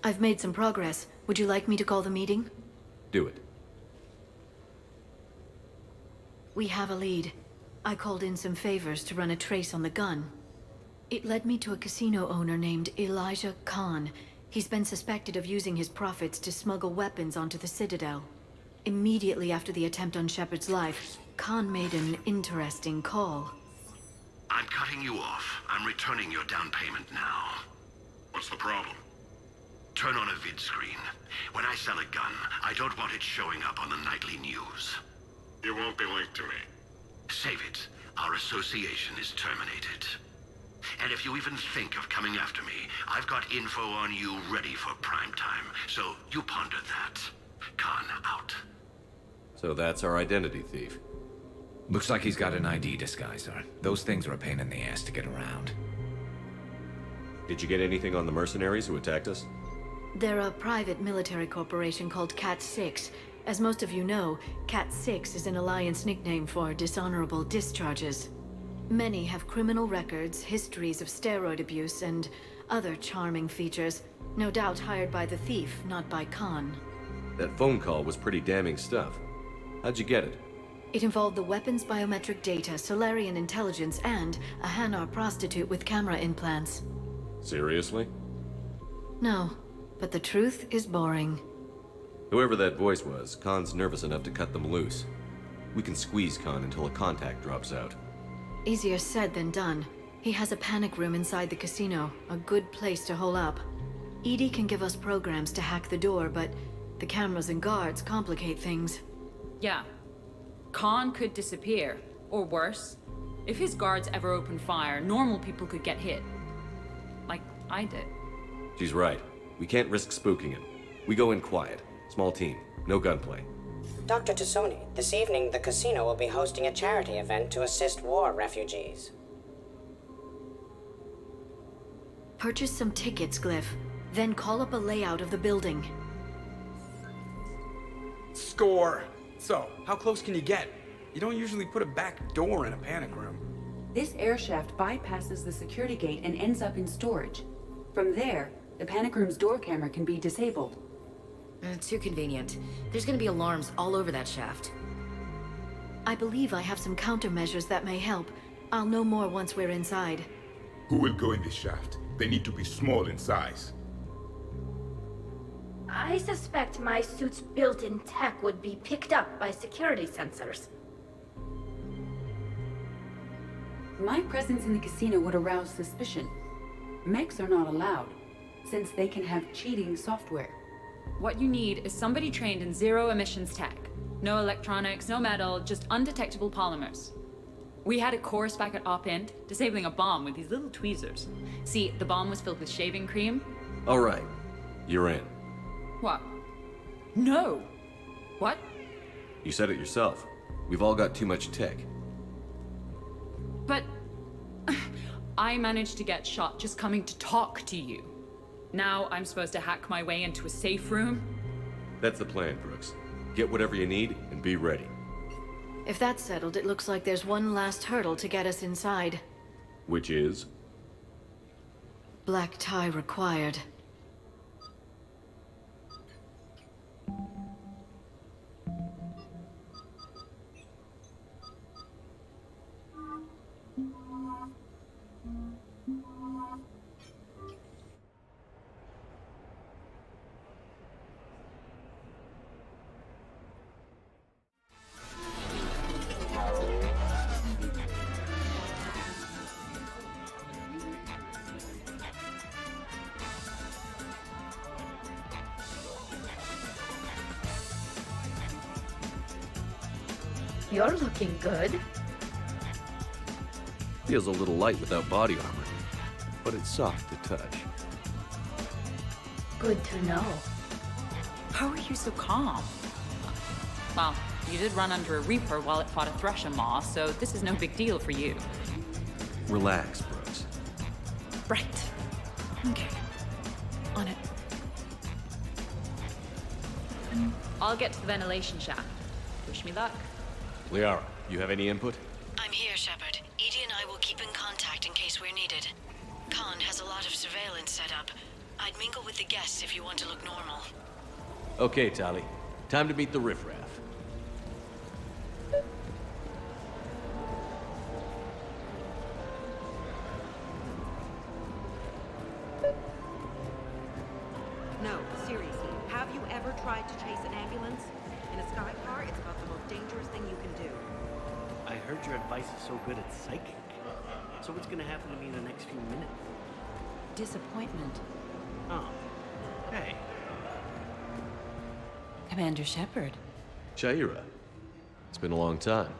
I've made some progress. Would you like me to call the meeting? Do it. We have a lead. I called in some favors to run a trace on the gun. It led me to a casino owner named Elijah Khan. He's been suspected of using his profits to smuggle weapons onto the Citadel. Immediately after the attempt on Shepard's life, Khan made an interesting call. I'm cutting you off. I'm returning your down payment now. What's the problem? Turn on a vid screen. When I sell a gun, I don't want it showing up on the nightly news. You won't be linked to me. Save it. Our association is terminated. And if you even think of coming after me, I've got info on you ready for prime time. So you ponder that. Khan out. So that's our identity thief. Looks like he's got an ID disguiser. Those things are a pain in the ass to get around. Did you get anything on the mercenaries who attacked us? They're a private military corporation called Cat-6. As most of you know, Cat-6 is an Alliance nickname for dishonorable discharges. Many have criminal records, histories of steroid abuse, and other charming features. No doubt hired by the thief, not by Khan. That phone call was pretty damning stuff. How'd you get it? It involved the weapons biometric data, Solarian intelligence, and a Hanar prostitute with camera implants. Seriously? No, but the truth is boring. Whoever that voice was, Khan's nervous enough to cut them loose. We can squeeze Khan until a contact drops out. Easier said than done. He has a panic room inside the casino, a good place to hole up. EDI can give us programs to hack the door, but the cameras and guards complicate things. Yeah. Khan could disappear, or worse. If his guards ever open fire, normal people could get hit. Like I did. She's right. We can't risk spooking him. We go in quiet. Small team. No gunplay. Dr. Tassoni, this evening the casino will be hosting a charity event to assist war refugees. Purchase some tickets, Glyph. Then call up a layout of the building. Score! So, how close can you get? You don't usually put a back door in a panic room. This air shaft bypasses the security gate and ends up in storage. From there, the panic room's door camera can be disabled. Too convenient. There's gonna be alarms all over that shaft. I believe I have some countermeasures that may help. I'll know more once we're inside. Who will go in this shaft? They need to be small in size. I suspect my suit's built-in tech would be picked up by security sensors. My presence in the casino would arouse suspicion. Mechs are not allowed, since they can have cheating software. What you need is somebody trained in zero emissions tech. No electronics, no metal, just undetectable polymers. We had a course back at Op Int, disabling a bomb with these little tweezers. See, the bomb was filled with shaving cream. All right. You're in. What? No! What? You said it yourself. We've all got too much tech. But... I managed to get shot just coming to talk to you. Now I'm supposed to hack my way into a safe room? That's the plan, Brooks. Get whatever you need and be ready. If that's settled, it looks like there's one last hurdle to get us inside. Which is? Black tie required. You're looking good. Feels a little light without body armor, but it's soft to touch. Good to know. How are you so calm? Well, you did run under a Reaper while it fought a Thresher Maw, so this is no big deal for you. Relax, Brooks. Right. Okay. On it. I'll get to the ventilation shaft. Wish me luck. Liara, you have any input? I'm here, Shepard. EDI and I will keep in contact in case we're needed. Khan has a lot of surveillance set up. I'd mingle with the guests if you want to look normal. Okay, Tali. Time to meet the riffraff. heard your advice is so good at psychic. So what's gonna happen to me in the next few minutes? Disappointment. Oh. Hey. Commander Shepard. Shaira, it's been a long time.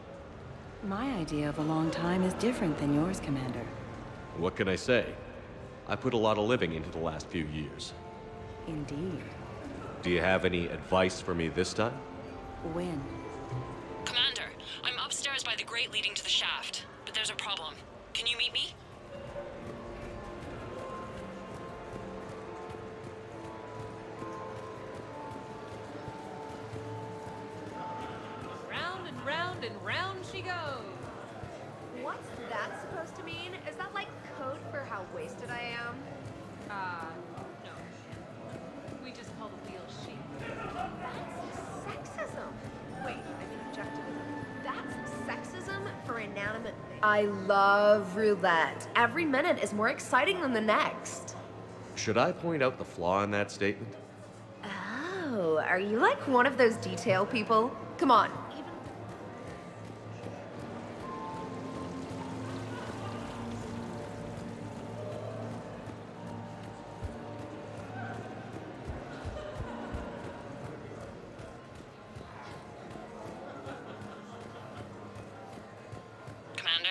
My idea of a long time is different than yours, Commander. What can I say? I put a lot of living into the last few years. Indeed. Do you have any advice for me this time? When? Commander, I'm upstairs by the grate leading to the shaft, but there's a problem. Can you meet me? Round and round and round she goes. What's that supposed to mean? Is that like code for how wasted I am? No. We just call the wheel sheep. That's sexism. Wait, I interjected. That's sexism for inanimate things. I love roulette. Every minute is more exciting than the next. Should I point out the flaw in that statement? Oh, are you like one of those detail people? Come on. Commander?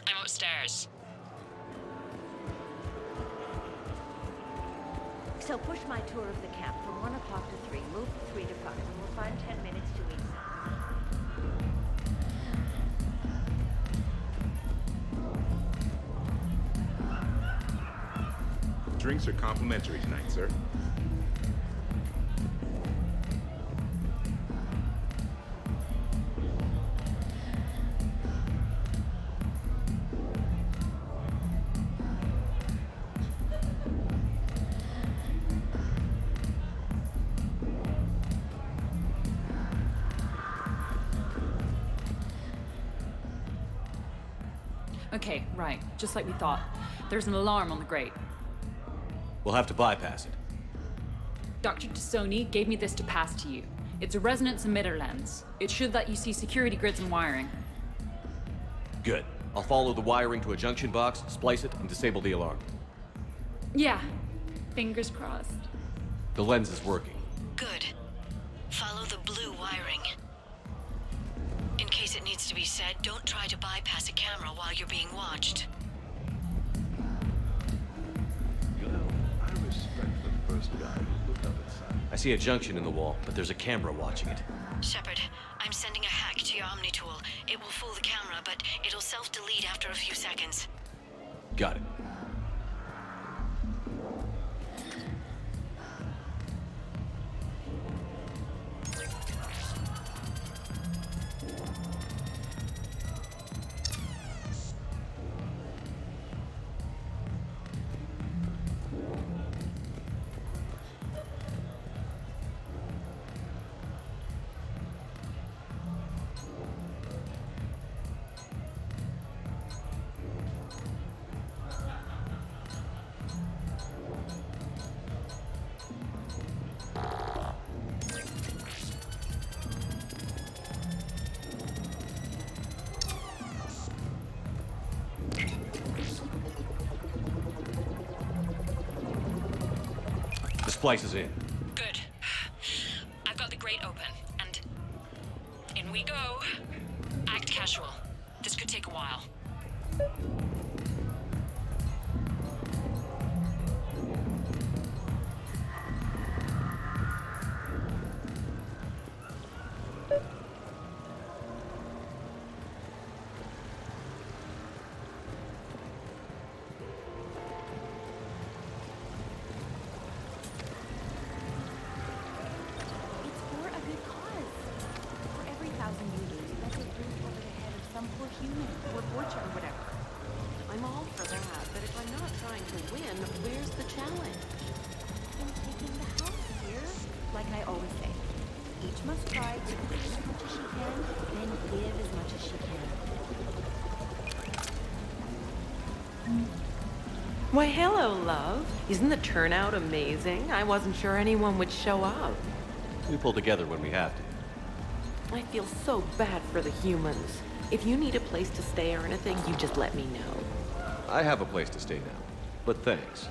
I'm upstairs. So push my tour of the camp from 1 o'clock to 3. Move from 3 to 5, and we'll find 10 minutes to eat. Drinks are complimentary tonight, sir. Okay, right. Just like we thought. There's an alarm on the grate. We'll have to bypass it. Dr. Tassoni gave me this to pass to you. It's a resonance emitter lens. It should let you see security grids and wiring. Good. I'll follow the wiring to a junction box, splice it, and disable the alarm. Yeah. Fingers crossed. The lens is working. Good. Follow the blue wiring. In case it needs to be said, don't try to bypass a camera while you're being watched. You know, I respect the first guy who looked up inside. I see a junction in the wall, but there's a camera watching it. Shepard, I'm sending a hack to your Omni tool. It will fool the camera, but it'll self-delete after a few seconds. Got it. Splice is in. Good. I've got the grate open, and in we go. Act casual. This could take a while. Why, hello, love. Isn't the turnout amazing? I wasn't sure anyone would show up. We pull together when we have to. I feel so bad for the humans. If you need a place to stay or anything, you just let me know. I have a place to stay now, but thanks.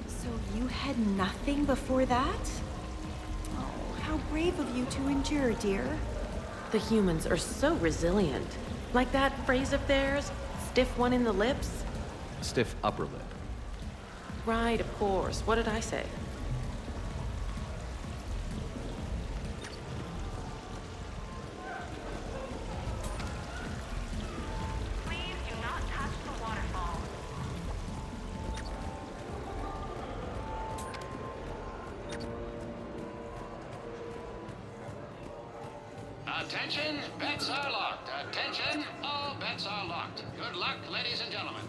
So you had nothing before that? Oh, how brave of you to endure, dear. The humans are so resilient. Like that phrase of theirs, stiff one in the lips? Stiff upper lip. Right, of course. What did I say? Attention, bets are locked. Attention, all bets are locked. Good luck, ladies and gentlemen.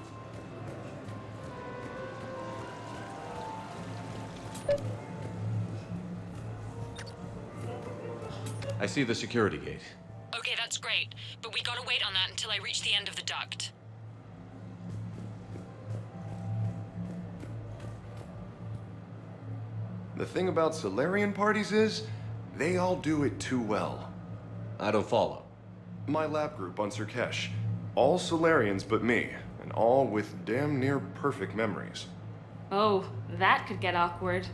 I see the security gate. Okay, that's great. But we gotta wait on that until I reach the end of the duct. The thing about Solarian parties is, they all do it too well. I don't follow. My lab group on Sirkesh. All Solarians but me, and all with damn near perfect memories. Oh, that could get awkward.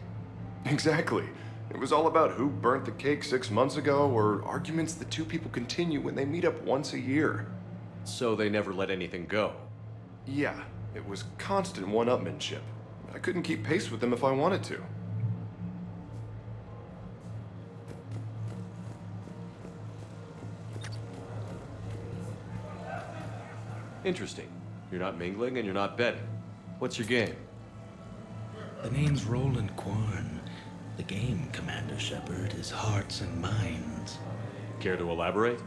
Exactly. It was all about who burnt the cake 6 months ago, or arguments the two people continue when they meet up once a year. So they never let anything go? Yeah, it was constant one-upmanship. I couldn't keep pace with them if I wanted to. Interesting. You're not mingling and you're not betting. What's your game? The name's Roland Quorn. The game, Commander Shepard, is hearts and minds. Care to elaborate?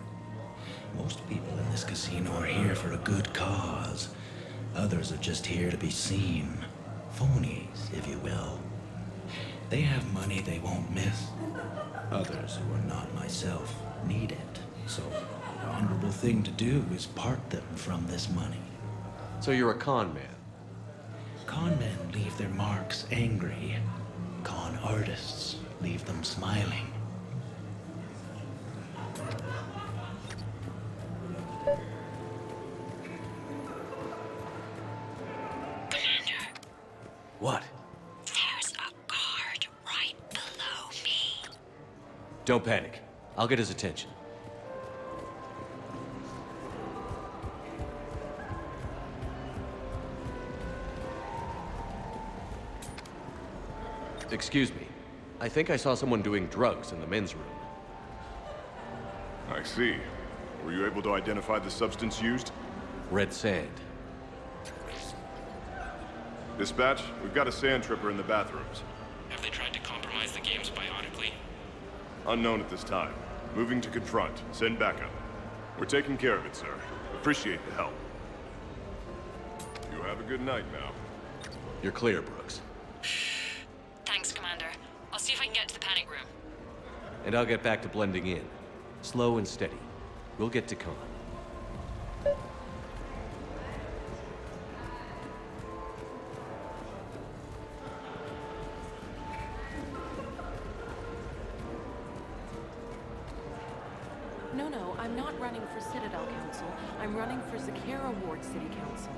Most people in this casino are here for a good cause. Others are just here to be seen. Phonies, if you will. They have money they won't miss. Others, who are not myself, need it. So, the honorable thing to do is part them from this money. So you're a con man? Con men leave their marks angry. Con artists leave them smiling. Commander. What? There's a guard right below me. Don't panic. I'll get his attention. Excuse me. I think I saw someone doing drugs in the men's room. I see. Were you able to identify the substance used? Red sand. Dispatch, we've got a sand tripper in the bathrooms. Have they tried to compromise the games biotically? Unknown at this time. Moving to confront. Send backup. We're taking care of it, sir. Appreciate the help. You have a good night now. You're clear, Brooks. Thanks, Commander. I'll see if I can get to the panic room. And I'll get back to blending in. Slow and steady. We'll get to con. No, I'm not running for Citadel Council. I'm running for Zakara Ward City Council.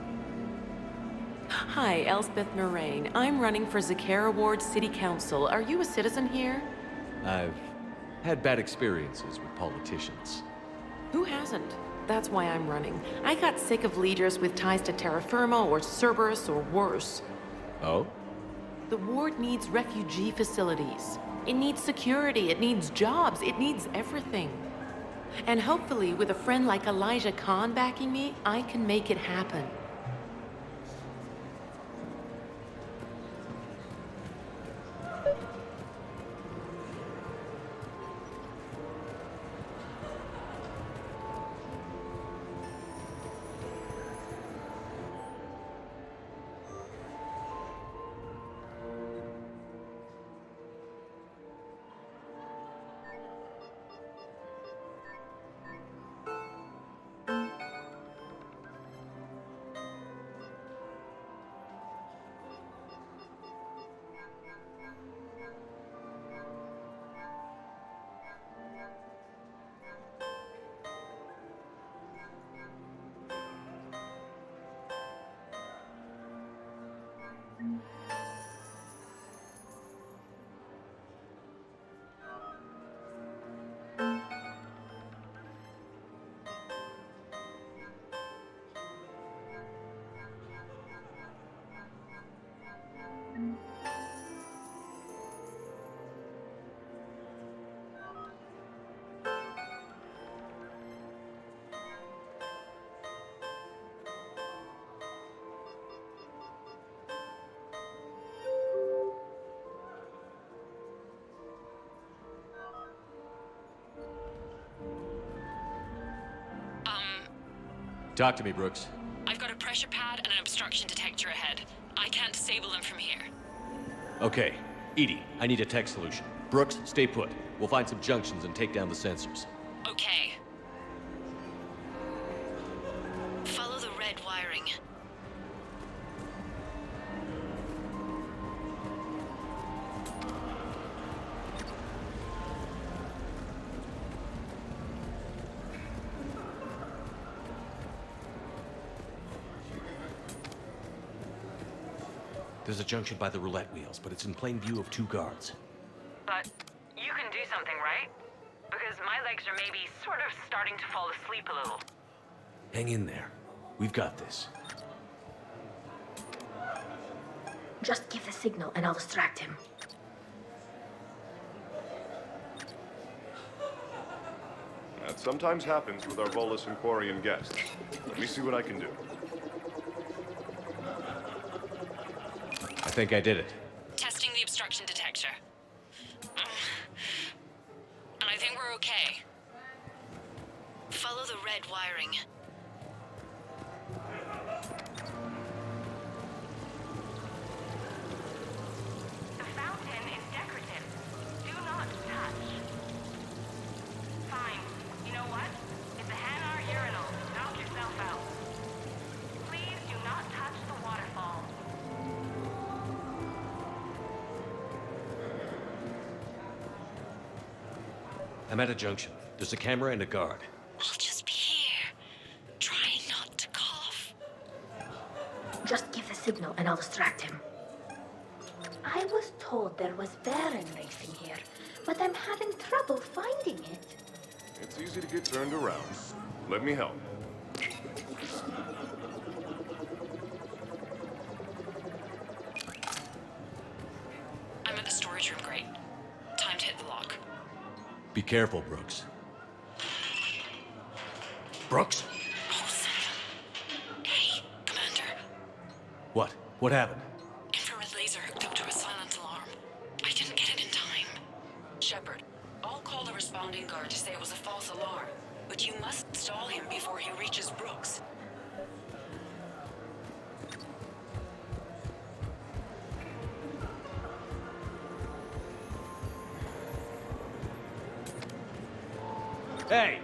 Hi, Elspeth Moraine. I'm running for Zakara Ward City Council. Are you a citizen here? I've had bad experiences with politicians. Who hasn't? That's why I'm running. I got sick of leaders with ties to Terra Firma or Cerberus or worse. Oh? The ward needs refugee facilities. It needs security, it needs jobs, it needs everything. And hopefully, with a friend like Elijah Khan backing me, I can make it happen. Talk to me, Brooks. I've got a pressure pad and an obstruction detector ahead. I can't disable them from here. Okay. Edie, I need a tech solution. Brooks, stay put. We'll find some junctions and take down the sensors. Okay. Follow the red wiring. There's a junction by the roulette wheels, but it's in plain view of 2 guards. But you can do something, right? Because my legs are maybe sort of starting to fall asleep a little. Hang in there. We've got this. Just give the signal and I'll distract him. That sometimes happens with our Volus and Quarian guests. Let me see what I can do. I think I did it. Testing the obstruction detector. And I think we're okay. Follow the red wiring. The fountain is decorative. Do not touch. Fine. You know what? It's a Hanar urinal. Knock yourself out. Please do not touch the waterfall. I'm at a junction. There's a camera and a guard. I'll just be here. Try not to cough. Just give the signal and I'll distract him. I was told there was Baron racing here, but I'm having trouble finding it. It's easy to get turned around. Let me help. I'm at the storage room, great. Time to hit the lock. Be careful, Brooks. Brooks? Hey, Commander. What? What happened? Infrared laser hooked up to a silent alarm. I didn't get it in time. Shepard, I'll call the responding guard to say it was a false alarm, but you must stall him before he reaches Brooks. Hey!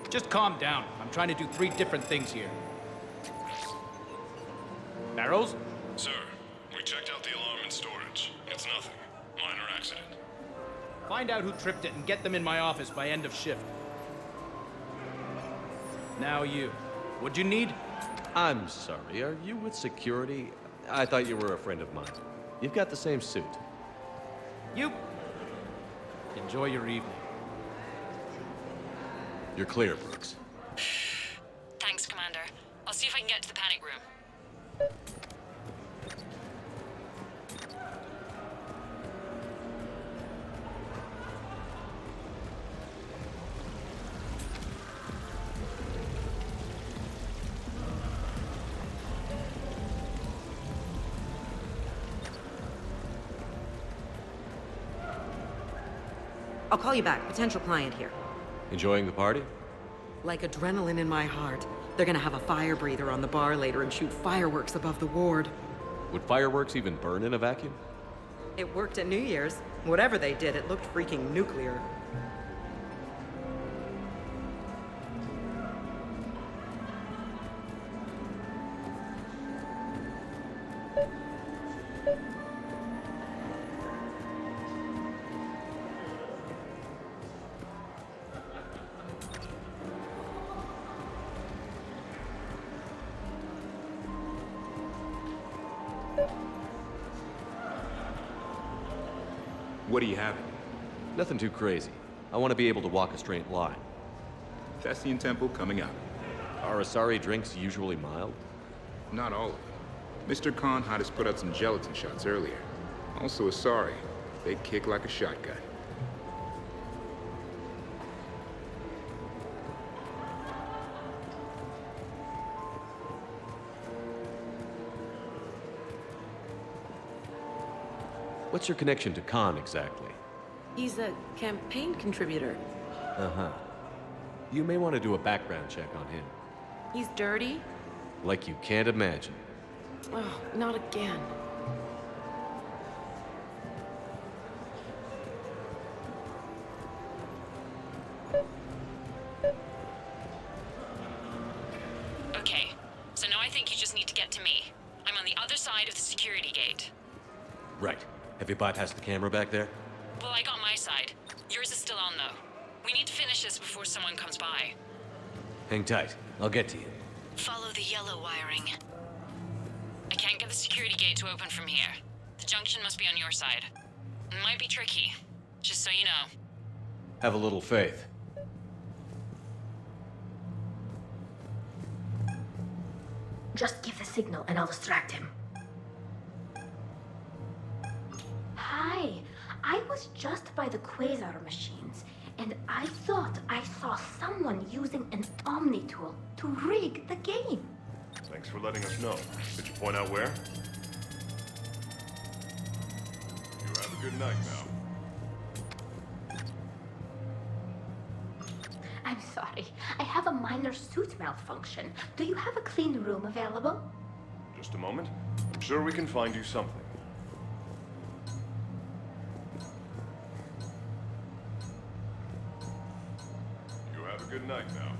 Just calm down. I'm trying to do 3 different things here. Barrows? Sir, we checked out the alarm in storage. It's nothing. Minor accident. Find out who tripped it and get them in my office by end of shift. Now you. What'd you need? I'm sorry, are you with security? I thought you were a friend of mine. You've got the same suit. You. Enjoy your evening. You're clear, Brooks. Thanks, Commander. I'll see if I can get to the panic room. I'll call you back. Potential client here. Enjoying the party? Like adrenaline in my heart. They're gonna have a fire breather on the bar later and shoot fireworks above the ward. Would fireworks even burn in a vacuum? It worked at New Year's. Whatever they did, it looked freaking nuclear. What do you have? Nothing too crazy. I want to be able to walk a straight line. Thessian Temple coming up. Are Asari drinks usually mild? Not all of them. Mr. Khan had us put out some gelatin shots earlier. Also Asari. They kick like a shotgun. What's your connection to Khan exactly? He's a campaign contributor. Uh-huh. You may want to do a background check on him. He's dirty? Like you can't imagine. Oh, not again. Okay, so now I think you just need to get to me. I'm on the other side of the security gate. Right. Have you bypassed the camera back there? Well, I got my side. Yours is still on, though. We need to finish this before someone comes by. Hang tight. I'll get to you. Follow the yellow wiring. I can't get the security gate to open from here. The junction must be on your side. It might be tricky, just so you know. Have a little faith. Just give the signal and I'll distract him. Hi, I was just by the quasar machines, and I thought I saw someone using an Omni tool to rig the game. Thanks for letting us know. Could you point out where? You have a good night now. I'm sorry, I have a minor suit malfunction. Do you have a clean room available? Just a moment. I'm sure we can find you something. You have a good night now.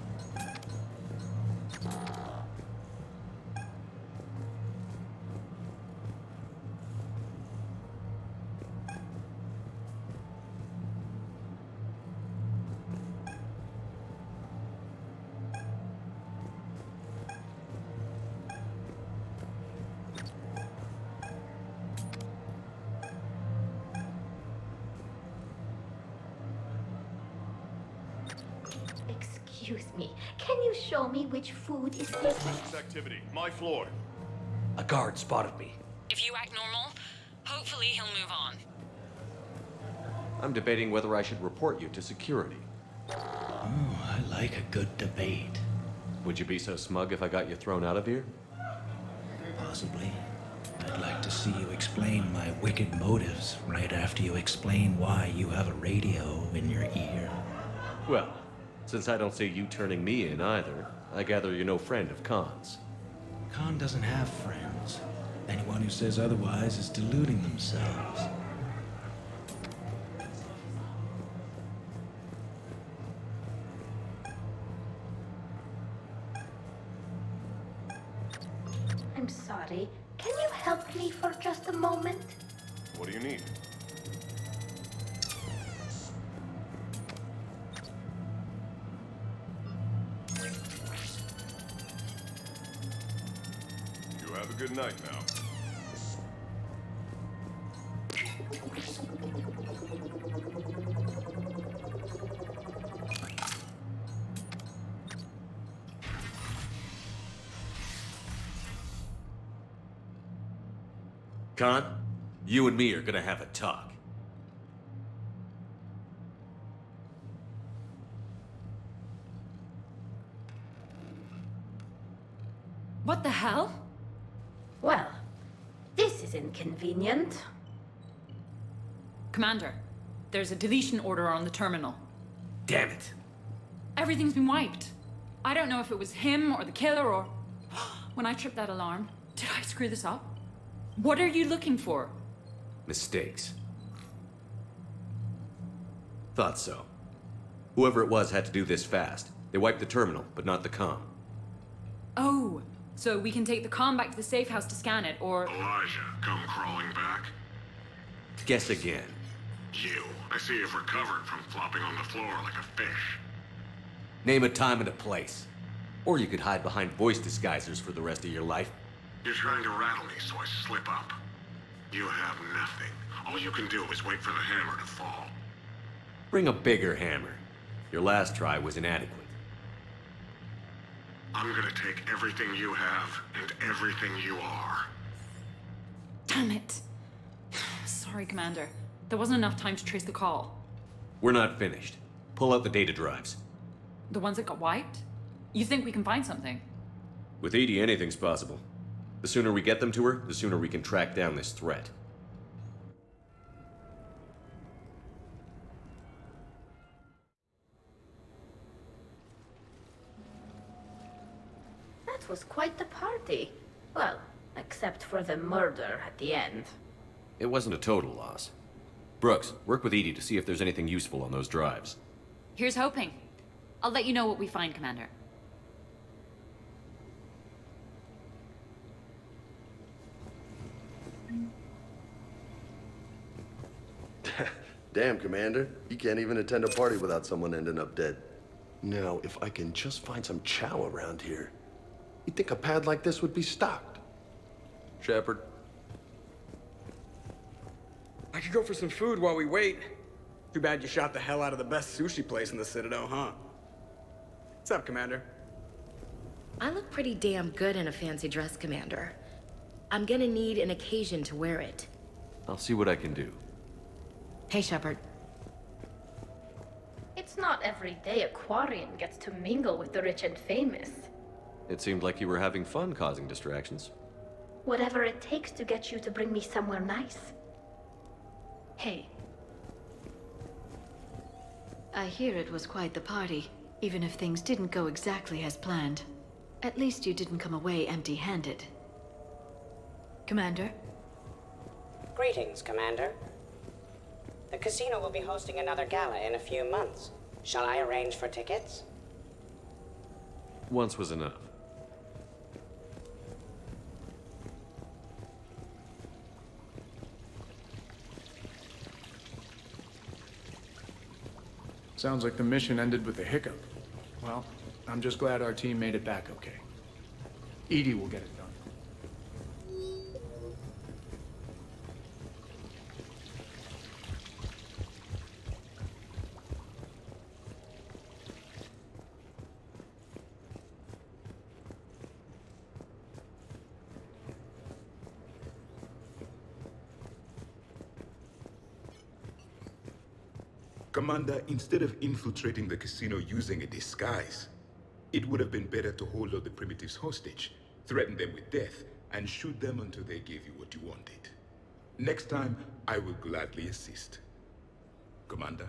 Excuse me, can you show me which food is this? Suspicious activity. My floor. A guard spotted me. If you act normal, hopefully he'll move on. I'm debating whether I should report you to security. Oh, I like a good debate. Would you be so smug if I got you thrown out of here? Possibly. I'd like to see you explain my wicked motives right after you explain why you have a radio in your ear. Well, since I don't see you turning me in either, I gather you're no friend of Khan's. Khan doesn't have friends. Anyone who says otherwise is deluding themselves. I'm sorry, can you help me for just a moment? What do you need? You have a good night now. Khan, you and me are gonna have a talk. What the hell? Well, this is inconvenient. Commander, there's a deletion order on the terminal. Damn it. Everything's been wiped. I don't know if it was him or the killer or... When I tripped that alarm, did I screw this up? What are you looking for? Mistakes. Thought so. Whoever it was had to do this fast. They wiped the terminal, but not the comm. Oh, so we can take the comm back to the safe house to scan it, or... Elijah, come crawling back. Guess again. You. I see you've recovered from flopping on the floor like a fish. Name a time and a place. Or you could hide behind voice disguisers for the rest of your life. You're trying to rattle me, so I slip up. You have nothing. All you can do is wait for the hammer to fall. Bring a bigger hammer. Your last try was inadequate. I'm gonna take everything you have and everything you are. Damn it. Sorry, Commander. There wasn't enough time to trace the call. We're not finished. Pull out the data drives. The ones that got wiped? You think we can find something? With Edie, anything's possible. The sooner we get them to her, the sooner we can track down this threat. That was quite the party. Well, except for the murder at the end. It wasn't a total loss. Brooks, work with Edie to see if there's anything useful on those drives. Here's hoping. I'll let you know what we find, Commander. Damn, Commander. You can't even attend a party without someone ending up dead. Now, if I can just find some chow around here, you'd think a pad like this would be stocked. Shepard? I could go for some food while we wait. Too bad you shot the hell out of the best sushi place in the Citadel, huh? What's up, Commander? I look pretty damn good in a fancy dress, Commander. I'm gonna need an occasion to wear it. I'll see what I can do. Hey, Shepard. It's not every day a Quarian gets to mingle with the rich and famous. It seemed like you were having fun causing distractions. Whatever it takes to get you to bring me somewhere nice. Hey. I hear it was quite the party, even if things didn't go exactly as planned. At least you didn't come away empty-handed. Commander? Greetings, Commander. The casino will be hosting another gala in a few months. Shall I arrange for tickets? Once was enough. Sounds like the mission ended with a hiccup. Well, I'm just glad our team made it back okay. Edie will get it done. Commander, instead of infiltrating the casino using a disguise, it would have been better to hold all the primitives hostage, threaten them with death, and shoot them until they gave you what you wanted. Next time, I will gladly assist. Commander?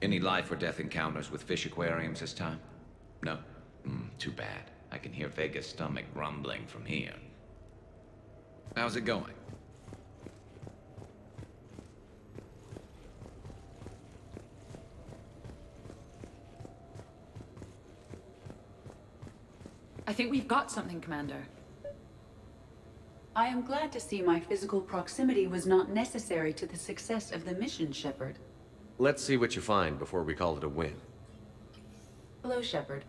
Any life or death encounters with fish aquariums this time? No? Too bad. I can hear Vega's stomach rumbling from here. How's it going? I think we've got something, Commander. I am glad to see my physical proximity was not necessary to the success of the mission, Shepard. Let's see what you find before we call it a win. Hello, Shepard.